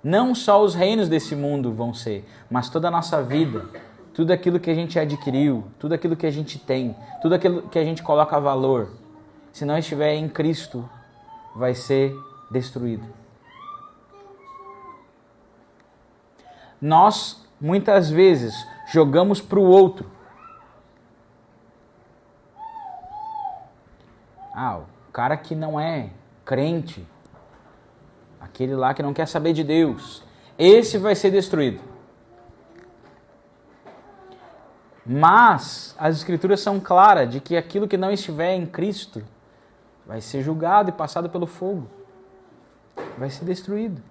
não só os reinos desse mundo vão ser, mas toda a nossa vida, tudo aquilo que a gente adquiriu, tudo aquilo que a gente tem, tudo aquilo que a gente coloca valor, se não estiver em Cristo, vai ser destruído. Nós, muitas vezes, jogamos para o outro. O cara que não é crente, aquele lá que não quer saber de Deus, esse vai ser destruído. Mas as Escrituras são claras de que aquilo que não estiver em Cristo vai ser julgado e passado pelo fogo. Vai ser destruído.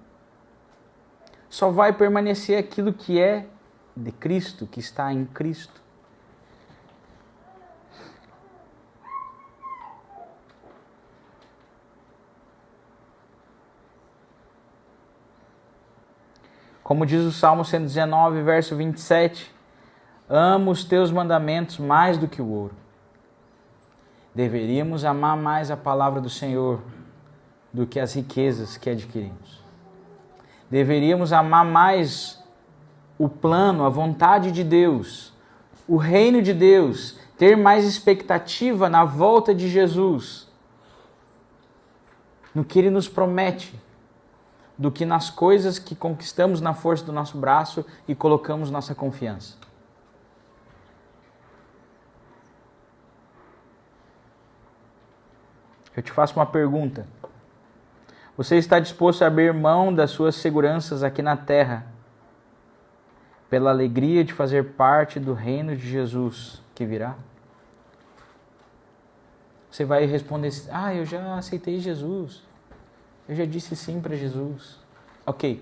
Só vai permanecer aquilo que é de Cristo, que está em Cristo. Como diz o Salmo 119, verso 27, amo os teus mandamentos mais do que o ouro. Deveríamos amar mais a palavra do Senhor do que as riquezas que adquirimos. Deveríamos amar mais o plano, a vontade de Deus, o reino de Deus, ter mais expectativa na volta de Jesus, no que Ele nos promete, do que nas coisas que conquistamos na força do nosso braço e colocamos nossa confiança. Eu te faço uma pergunta. Você está disposto a abrir mão das suas seguranças aqui na terra pela alegria de fazer parte do reino de Jesus que virá? Você vai responder, eu já aceitei Jesus. Eu já disse sim para Jesus. Ok,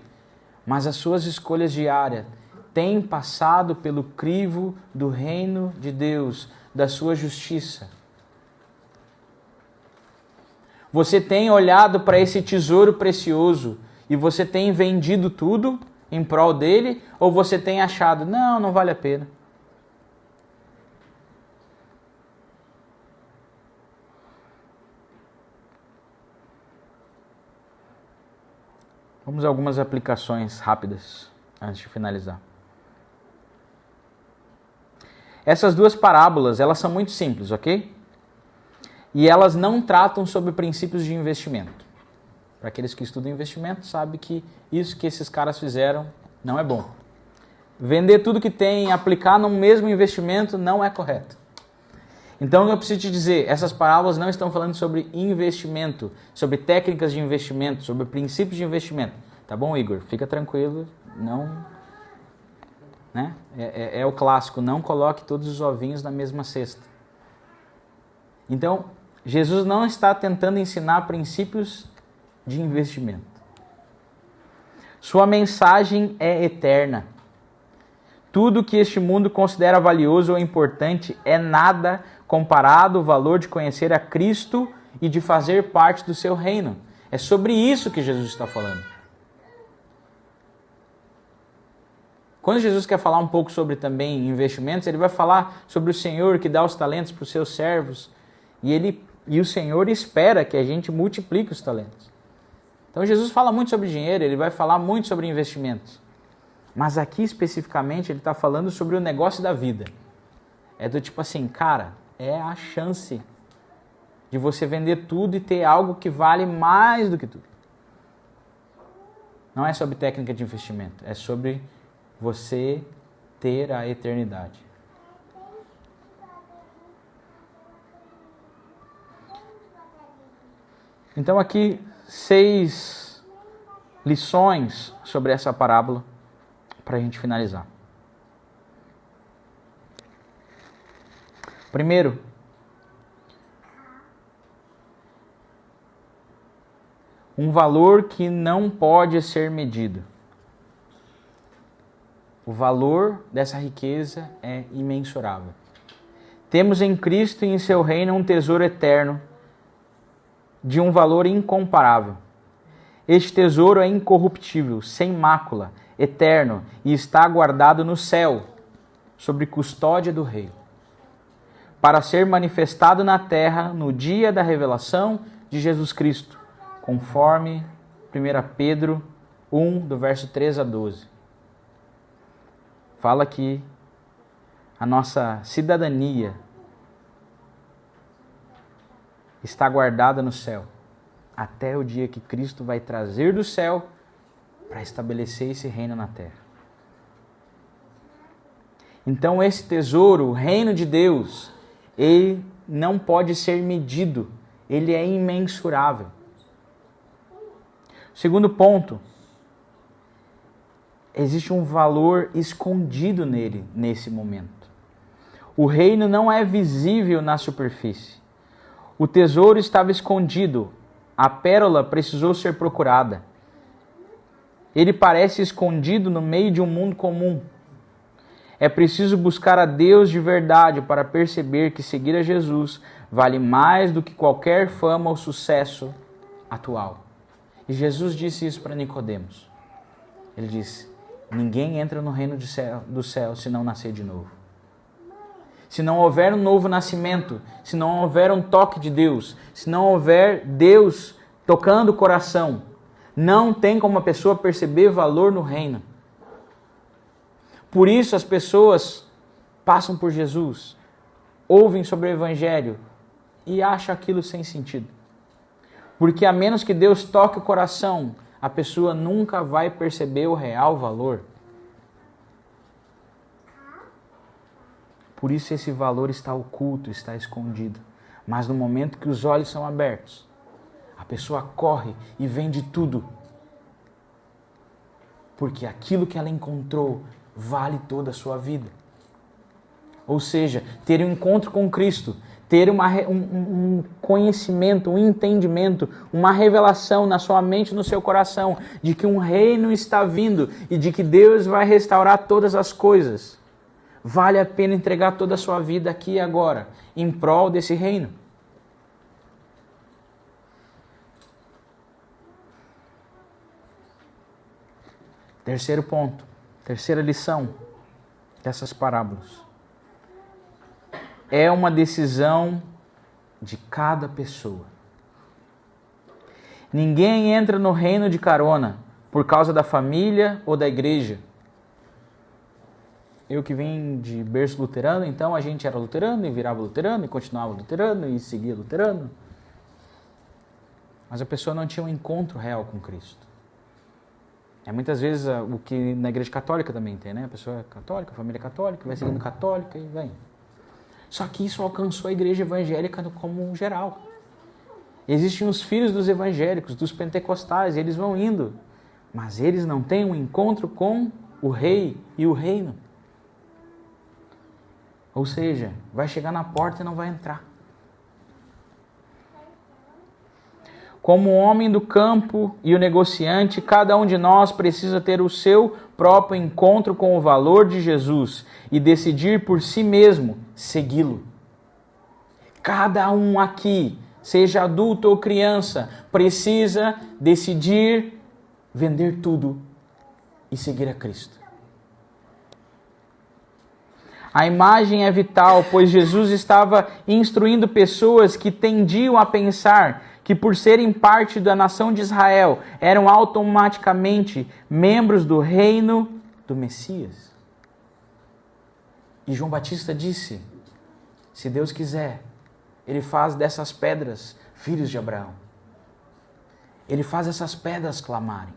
mas as suas escolhas diárias têm passado pelo crivo do reino de Deus, da sua justiça. Você tem olhado para esse tesouro precioso e você tem vendido tudo em prol dele? Ou você tem achado, não vale a pena? Vamos a algumas aplicações rápidas antes de finalizar. Essas duas parábolas, elas são muito simples, ok? E elas não tratam sobre princípios de investimento. Para aqueles que estudam investimento, sabem que isso que esses caras fizeram não é bom. Vender tudo que tem e aplicar no mesmo investimento não é correto. Então eu preciso te dizer, essas parábolas não estão falando sobre investimento, sobre técnicas de investimento, sobre princípios de investimento. Tá bom, Igor? Fica tranquilo, não... Né? É o clássico, não coloque todos os ovinhos na mesma cesta. Então, Jesus não está tentando ensinar princípios de investimento. Sua mensagem é eterna. Tudo que este mundo considera valioso ou importante é nada comparado ao valor de conhecer a Cristo e de fazer parte do seu reino. É sobre isso que Jesus está falando. Quando Jesus quer falar um pouco sobre também investimentos, ele vai falar sobre o Senhor que dá os talentos para os seus servos. E o Senhor espera que a gente multiplique os talentos. Então Jesus fala muito sobre dinheiro, ele vai falar muito sobre investimentos. Mas aqui especificamente ele está falando sobre o negócio da vida. É do tipo assim, cara, é a chance de você vender tudo e ter algo que vale mais do que tudo. Não é sobre técnica de investimento, é sobre você ter a eternidade. Então aqui 6 lições sobre essa parábola para a gente finalizar. Primeiro, um valor que não pode ser medido. O valor dessa riqueza é imensurável. Temos em Cristo e em seu reino um tesouro eterno de um valor incomparável. Este tesouro é incorruptível, sem mácula, eterno e está guardado no céu, sob custódia do Rei, para ser manifestado na terra no dia da revelação de Jesus Cristo, conforme 1 Pedro 1, do verso 3 a 12. Fala que a nossa cidadania está guardada no céu, até o dia que Cristo vai trazer do céu para estabelecer esse reino na terra. Então esse tesouro, o reino de Deus, ele não pode ser medido, ele é imensurável. Segundo ponto, existe um valor escondido nele, nesse momento. O reino não é visível na superfície. O tesouro estava escondido. A pérola precisou ser procurada. Ele parece escondido no meio de um mundo comum. É preciso buscar a Deus de verdade para perceber que seguir a Jesus vale mais do que qualquer fama ou sucesso atual. E Jesus disse isso para Nicodemos. Ele disse: ninguém entra no reino do céu se não nascer de novo. Se não houver um novo nascimento, se não houver um toque de Deus, se não houver Deus tocando o coração, não tem como a pessoa perceber valor no reino. Por isso as pessoas passam por Jesus, ouvem sobre o Evangelho e acham aquilo sem sentido. Porque a menos que Deus toque o coração, a pessoa nunca vai perceber o real valor. Por isso esse valor está oculto, está escondido. Mas no momento que os olhos são abertos, a pessoa corre e vende tudo. Porque aquilo que ela encontrou vale toda a sua vida. Ou seja, ter um encontro com Cristo, ter um conhecimento, um entendimento, uma revelação na sua mente, no seu coração, de que um reino está vindo e de que Deus vai restaurar todas as coisas. Vale a pena entregar toda a sua vida aqui e agora, em prol desse reino. Terceiro ponto, terceira lição dessas parábolas. É uma decisão de cada pessoa. Ninguém entra no reino de carona por causa da família ou da igreja. Eu que vim de berço luterano, então a gente era luterano e virava luterano e continuava luterano e seguia luterano. Mas a pessoa não tinha um encontro real com Cristo. É muitas vezes o que na igreja católica também tem, né? A pessoa é católica, a família é católica, vai seguindo católica e vem. Só que isso alcançou a igreja evangélica como um geral. Existem os filhos dos evangélicos, dos pentecostais, eles vão indo. Mas eles não têm um encontro com o rei e o reino. Ou seja, vai chegar na porta e não vai entrar. Como o homem do campo e o negociante, cada um de nós precisa ter o seu próprio encontro com o valor de Jesus e decidir por si mesmo segui-lo. Cada um aqui, seja adulto ou criança, precisa decidir vender tudo e seguir a Cristo. A imagem é vital, pois Jesus estava instruindo pessoas que tendiam a pensar que por serem parte da nação de Israel, eram automaticamente membros do reino do Messias. E João Batista disse, se Deus quiser, Ele faz dessas pedras filhos de Abraão. Ele faz essas pedras clamarem.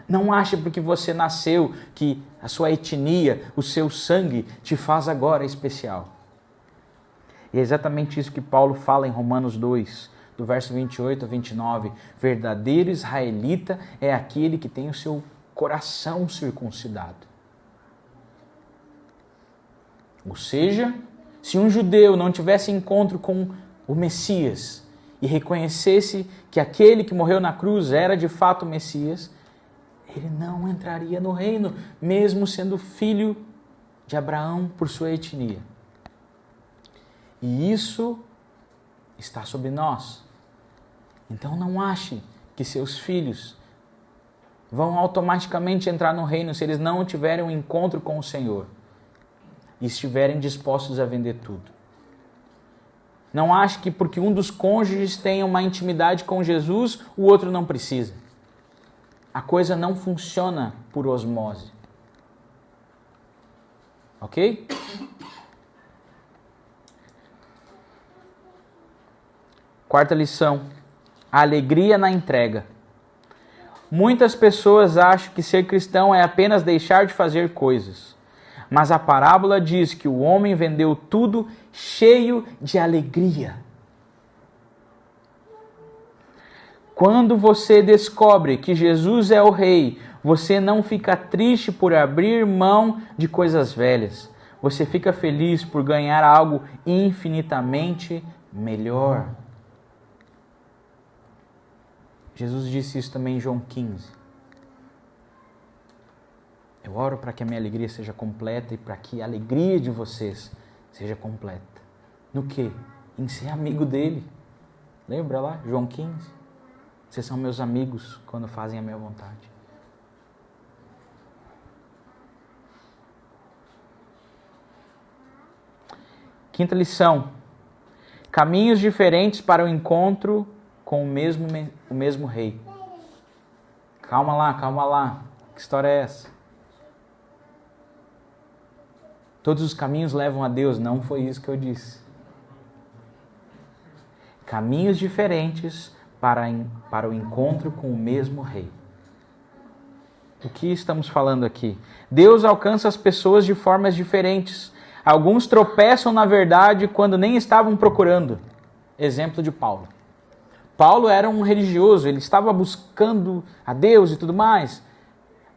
Não ache porque você nasceu que a sua etnia, o seu sangue te faz agora especial. E é exatamente isso que Paulo fala em Romanos 2, do verso 28 a 29. Verdadeiro israelita é aquele que tem o seu coração circuncidado. Ou seja, se um judeu não tivesse encontro com o Messias e reconhecesse que aquele que morreu na cruz era de fato o Messias, ele não entraria no reino, mesmo sendo filho de Abraão por sua etnia. E isso está sobre nós. Então não ache que seus filhos vão automaticamente entrar no reino se eles não tiverem um encontro com o Senhor e estiverem dispostos a vender tudo. Não ache que porque um dos cônjuges tem uma intimidade com Jesus, o outro não precisa. A coisa não funciona por osmose. Ok? Quarta lição. A alegria na entrega. Muitas pessoas acham que ser cristão é apenas deixar de fazer coisas. Mas a parábola diz que o homem vendeu tudo cheio de alegria. Quando você descobre que Jesus é o Rei, você não fica triste por abrir mão de coisas velhas. Você fica feliz por ganhar algo infinitamente melhor. Jesus disse isso também em João 15. Eu oro para que a minha alegria seja completa e para que a alegria de vocês seja completa. No quê? Em ser amigo dele. Lembra lá? João 15. Vocês são meus amigos quando fazem a minha vontade. Quinta lição. Caminhos diferentes para o encontro com o mesmo rei. Calma lá. Que história é essa? Todos os caminhos levam a Deus. Não foi isso que eu disse. Caminhos diferentes para o encontro com o mesmo rei. O que estamos falando aqui? Deus alcança as pessoas de formas diferentes. Alguns tropeçam na verdade quando nem estavam procurando. Exemplo de Paulo. Paulo era um religioso, ele estava buscando a Deus e tudo mais,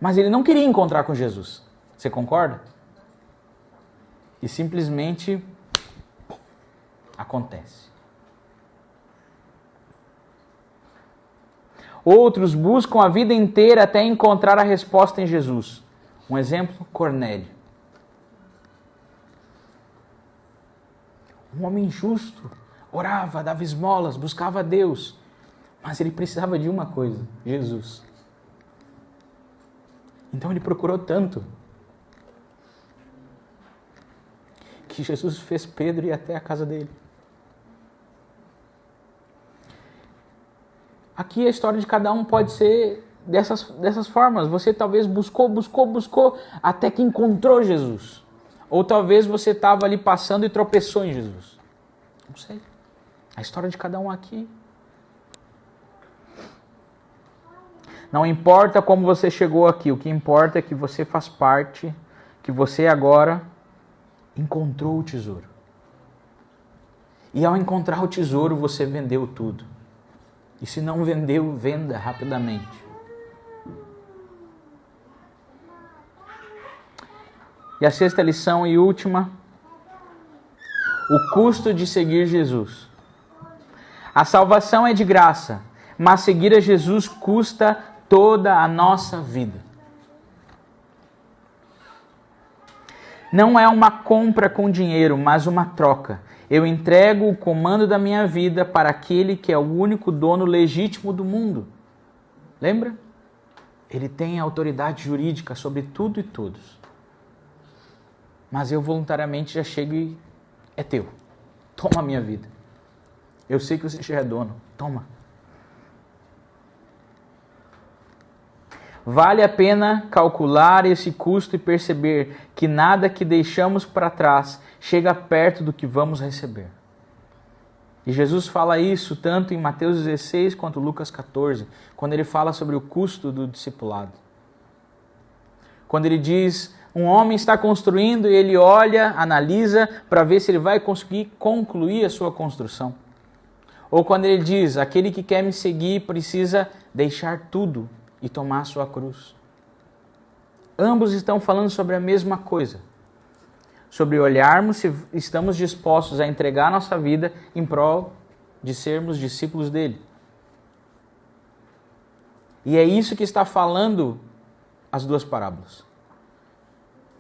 mas ele não queria encontrar com Jesus. Você concorda? E simplesmente acontece. Outros buscam a vida inteira até encontrar a resposta em Jesus. Um exemplo, Cornélio. Um homem justo, orava, dava esmolas, buscava a Deus, mas ele precisava de uma coisa, Jesus. Então ele procurou tanto que Jesus fez Pedro ir até a casa dele. Aqui a história de cada um pode ser dessas formas. Você talvez buscou, até que encontrou Jesus. Ou talvez você estava ali passando e tropeçou em Jesus. Não sei. A história de cada um aqui. Não importa como você chegou aqui. O que importa é que você faz parte, que você agora encontrou o tesouro. E ao encontrar o tesouro, você vendeu tudo. E se não vendeu, venda rapidamente. E a sexta lição e última, o custo de seguir Jesus. A salvação é de graça, mas seguir a Jesus custa toda a nossa vida. Não é uma compra com dinheiro, mas uma troca. Eu entrego o comando da minha vida para aquele que é o único dono legítimo do mundo. Lembra? Ele tem autoridade jurídica sobre tudo e todos. Mas eu voluntariamente já chego e é teu. Toma a minha vida. Eu sei que você já é dono. Toma. Vale a pena calcular esse custo e perceber que nada que deixamos para trás chega perto do que vamos receber. E Jesus fala isso tanto em Mateus 16 quanto Lucas 14, quando ele fala sobre o custo do discipulado. Quando ele diz, um homem está construindo e ele olha, analisa para ver se ele vai conseguir concluir a sua construção. Ou quando ele diz, aquele que quer me seguir precisa deixar tudo e tomar a sua cruz. Ambos estão falando sobre a mesma coisa. Sobre olharmos se estamos dispostos a entregar nossa vida em prol de sermos discípulos dele. E é isso que está falando as duas parábolas.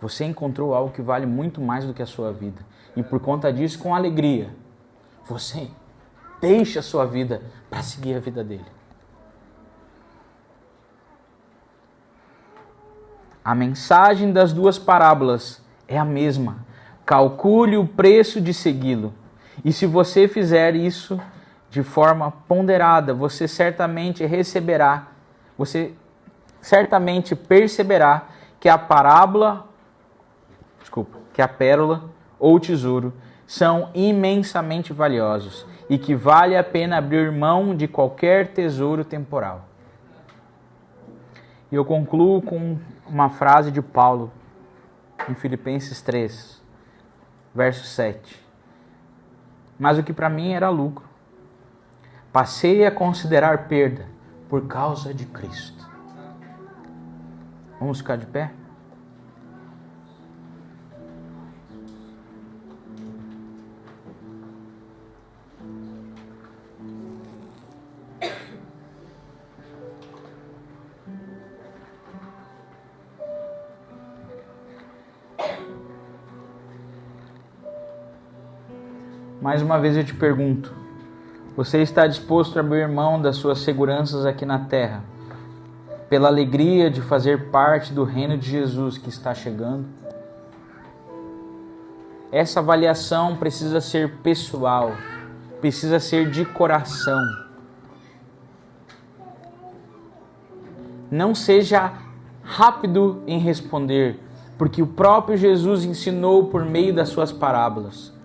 Você encontrou algo que vale muito mais do que a sua vida. E por conta disso, com alegria, você deixa a sua vida para seguir a vida dele. A mensagem das duas parábolas é a mesma. Calcule o preço de segui-lo. E se você fizer isso de forma ponderada, você certamente perceberá que a pérola ou tesouro são imensamente valiosos e que vale a pena abrir mão de qualquer tesouro temporal. E eu concluo com uma frase de Paulo em Filipenses 3, verso 7. Mas o que para mim era lucro, passei a considerar perda por causa de Cristo. Vamos ficar de pé? Mais uma vez eu te pergunto, você está disposto a abrir mão das suas seguranças aqui na terra, pela alegria de fazer parte do reino de Jesus que está chegando? Essa avaliação precisa ser pessoal, precisa ser de coração. Não seja rápido em responder, porque o próprio Jesus ensinou por meio das suas parábolas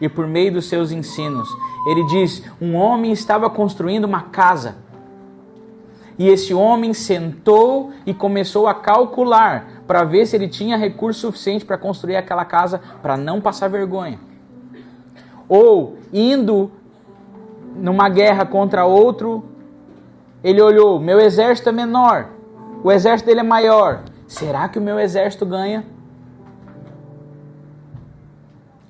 e por meio dos seus ensinos. Ele diz, um homem estava construindo uma casa. E esse homem sentou e começou a calcular para ver se ele tinha recurso suficiente para construir aquela casa para não passar vergonha. Ou, indo numa guerra contra outro, ele olhou, meu exército é menor, o exército dele é maior. Será que o meu exército ganha?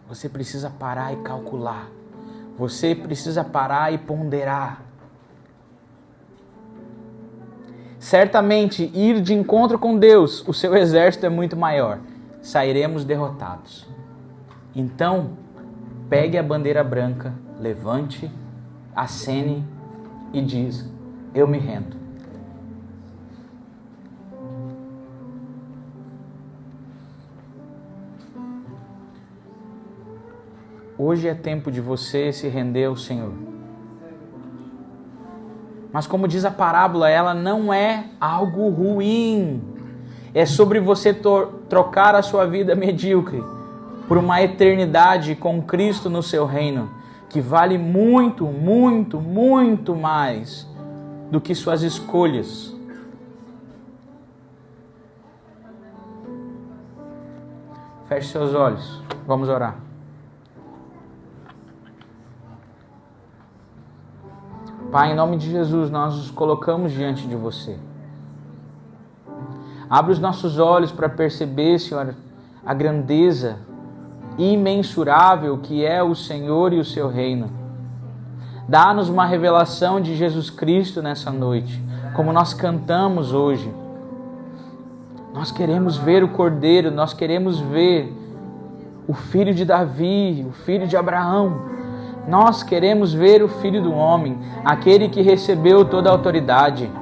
Você precisa parar e calcular. Você precisa parar e ponderar. Certamente, ir de encontro com Deus, o seu exército é muito maior. Sairemos derrotados. Então, pegue a bandeira branca, levante, acene e diz, eu me rendo. Hoje é tempo de você se render ao Senhor. Mas como diz a parábola, ela não é algo ruim. É sobre você trocar a sua vida medíocre por uma eternidade com Cristo no seu reino, que vale muito, muito, muito mais do que suas escolhas. Feche seus olhos, vamos orar. Pai, em nome de Jesus, nós nos colocamos diante de você. Abre os nossos olhos para perceber, Senhor, a grandeza imensurável que é o Senhor e o seu reino. Dá-nos uma revelação de Jesus Cristo nessa noite, como nós cantamos hoje. Nós queremos ver o Cordeiro, nós queremos ver o filho de Davi, o filho de Abraão. Nós queremos ver o Filho do Homem, aquele que recebeu toda a autoridade.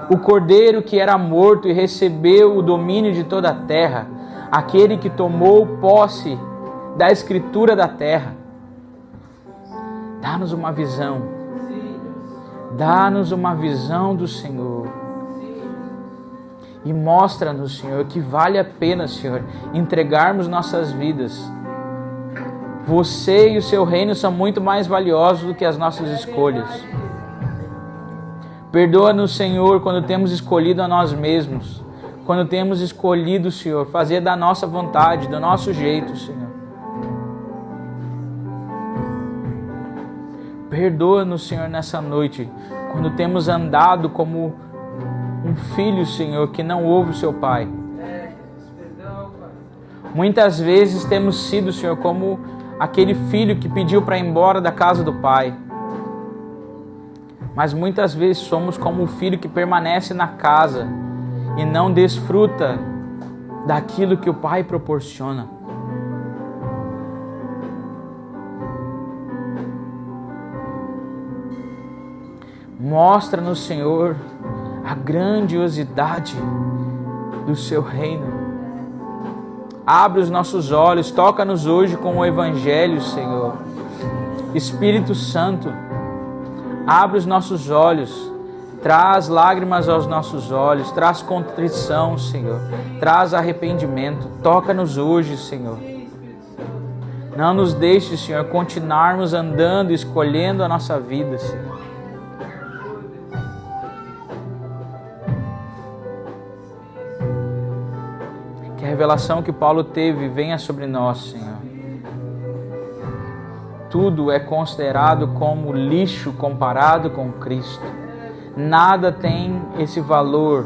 O Cordeiro que era morto e recebeu o domínio de toda a terra. Aquele que tomou posse da escritura da terra. Dá-nos uma visão. Dá-nos uma visão do Senhor. E mostra-nos, Senhor, que vale a pena, Senhor, entregarmos nossas vidas. Você e o seu reino são muito mais valiosos do que as nossas escolhas. Perdoa-nos, Senhor, quando temos escolhido a nós mesmos. Quando temos escolhido, Senhor, fazer da nossa vontade, do nosso jeito, Senhor. Perdoa-nos, Senhor, nessa noite, quando temos andado como um filho, Senhor, que não ouve o seu pai. Muitas vezes temos sido, Senhor, como aquele filho que pediu para ir embora da casa do pai. Mas muitas vezes somos como o filho que permanece na casa e não desfruta daquilo que o pai proporciona. Mostra-nos, Senhor, a grandiosidade do seu reino. Abre os nossos olhos, toca-nos hoje com o Evangelho, Senhor. Espírito Santo, abre os nossos olhos, traz lágrimas aos nossos olhos, traz contrição, Senhor, traz arrependimento. Toca-nos hoje, Senhor. Não nos deixe, Senhor, continuarmos andando, escolhendo a nossa vida, Senhor. Que a revelação que Paulo teve venha sobre nós, Senhor. Tudo é considerado como lixo comparado com Cristo. Nada tem esse valor.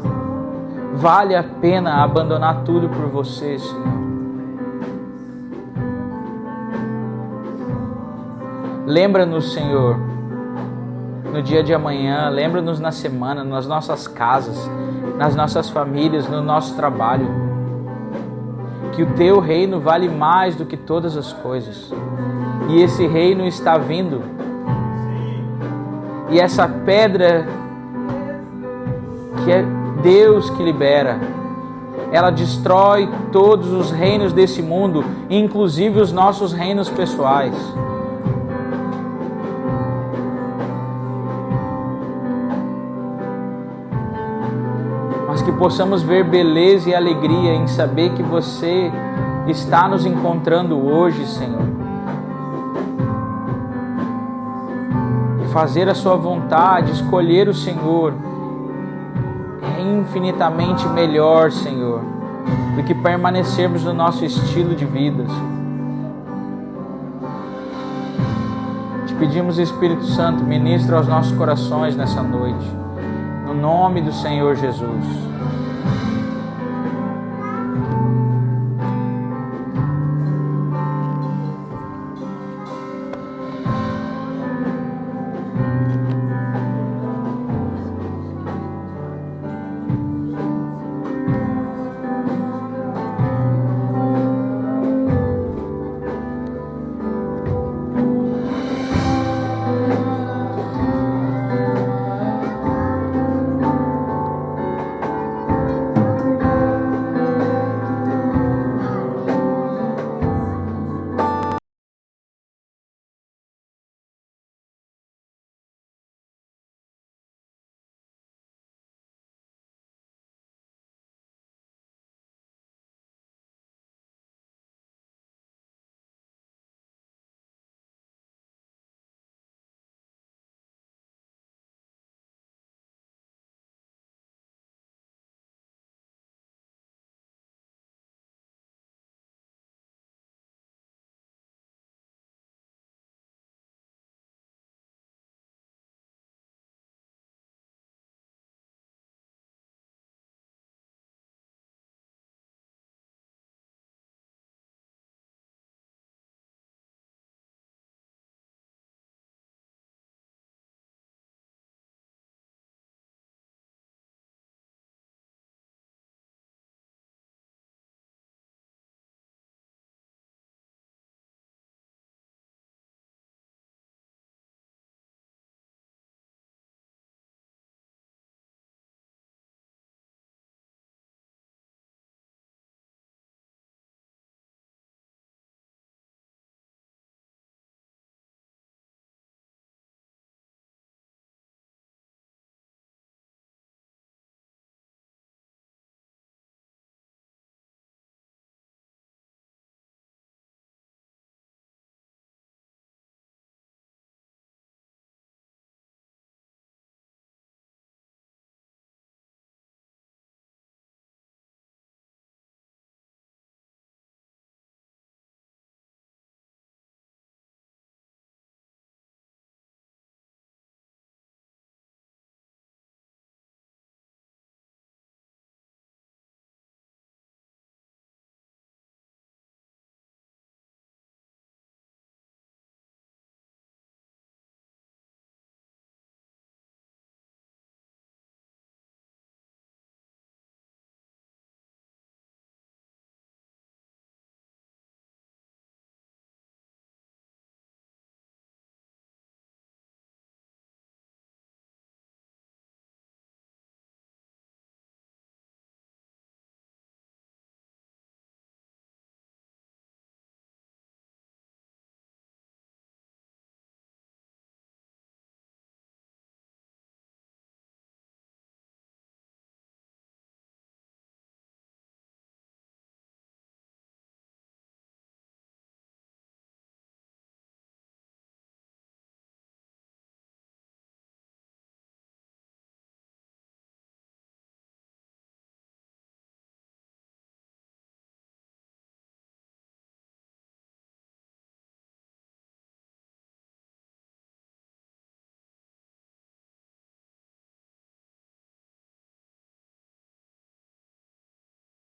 Vale a pena abandonar tudo por você, Senhor. Lembra-nos, Senhor, no dia de amanhã. Lembra-nos na semana, nas nossas casas, nas nossas famílias, no nosso trabalho. Que o teu reino vale mais do que todas as coisas. E esse reino está vindo. E essa pedra que é Deus que libera, ela destrói todos os reinos desse mundo, inclusive os nossos reinos pessoais. Mas que possamos ver beleza e alegria em saber que você está nos encontrando hoje, Senhor. E fazer a sua vontade, escolher o Senhor, é infinitamente melhor, Senhor, do que permanecermos no nosso estilo de vida, Senhor. Te pedimos, Espírito Santo, ministra aos nossos corações nessa noite. No nome do Senhor Jesus.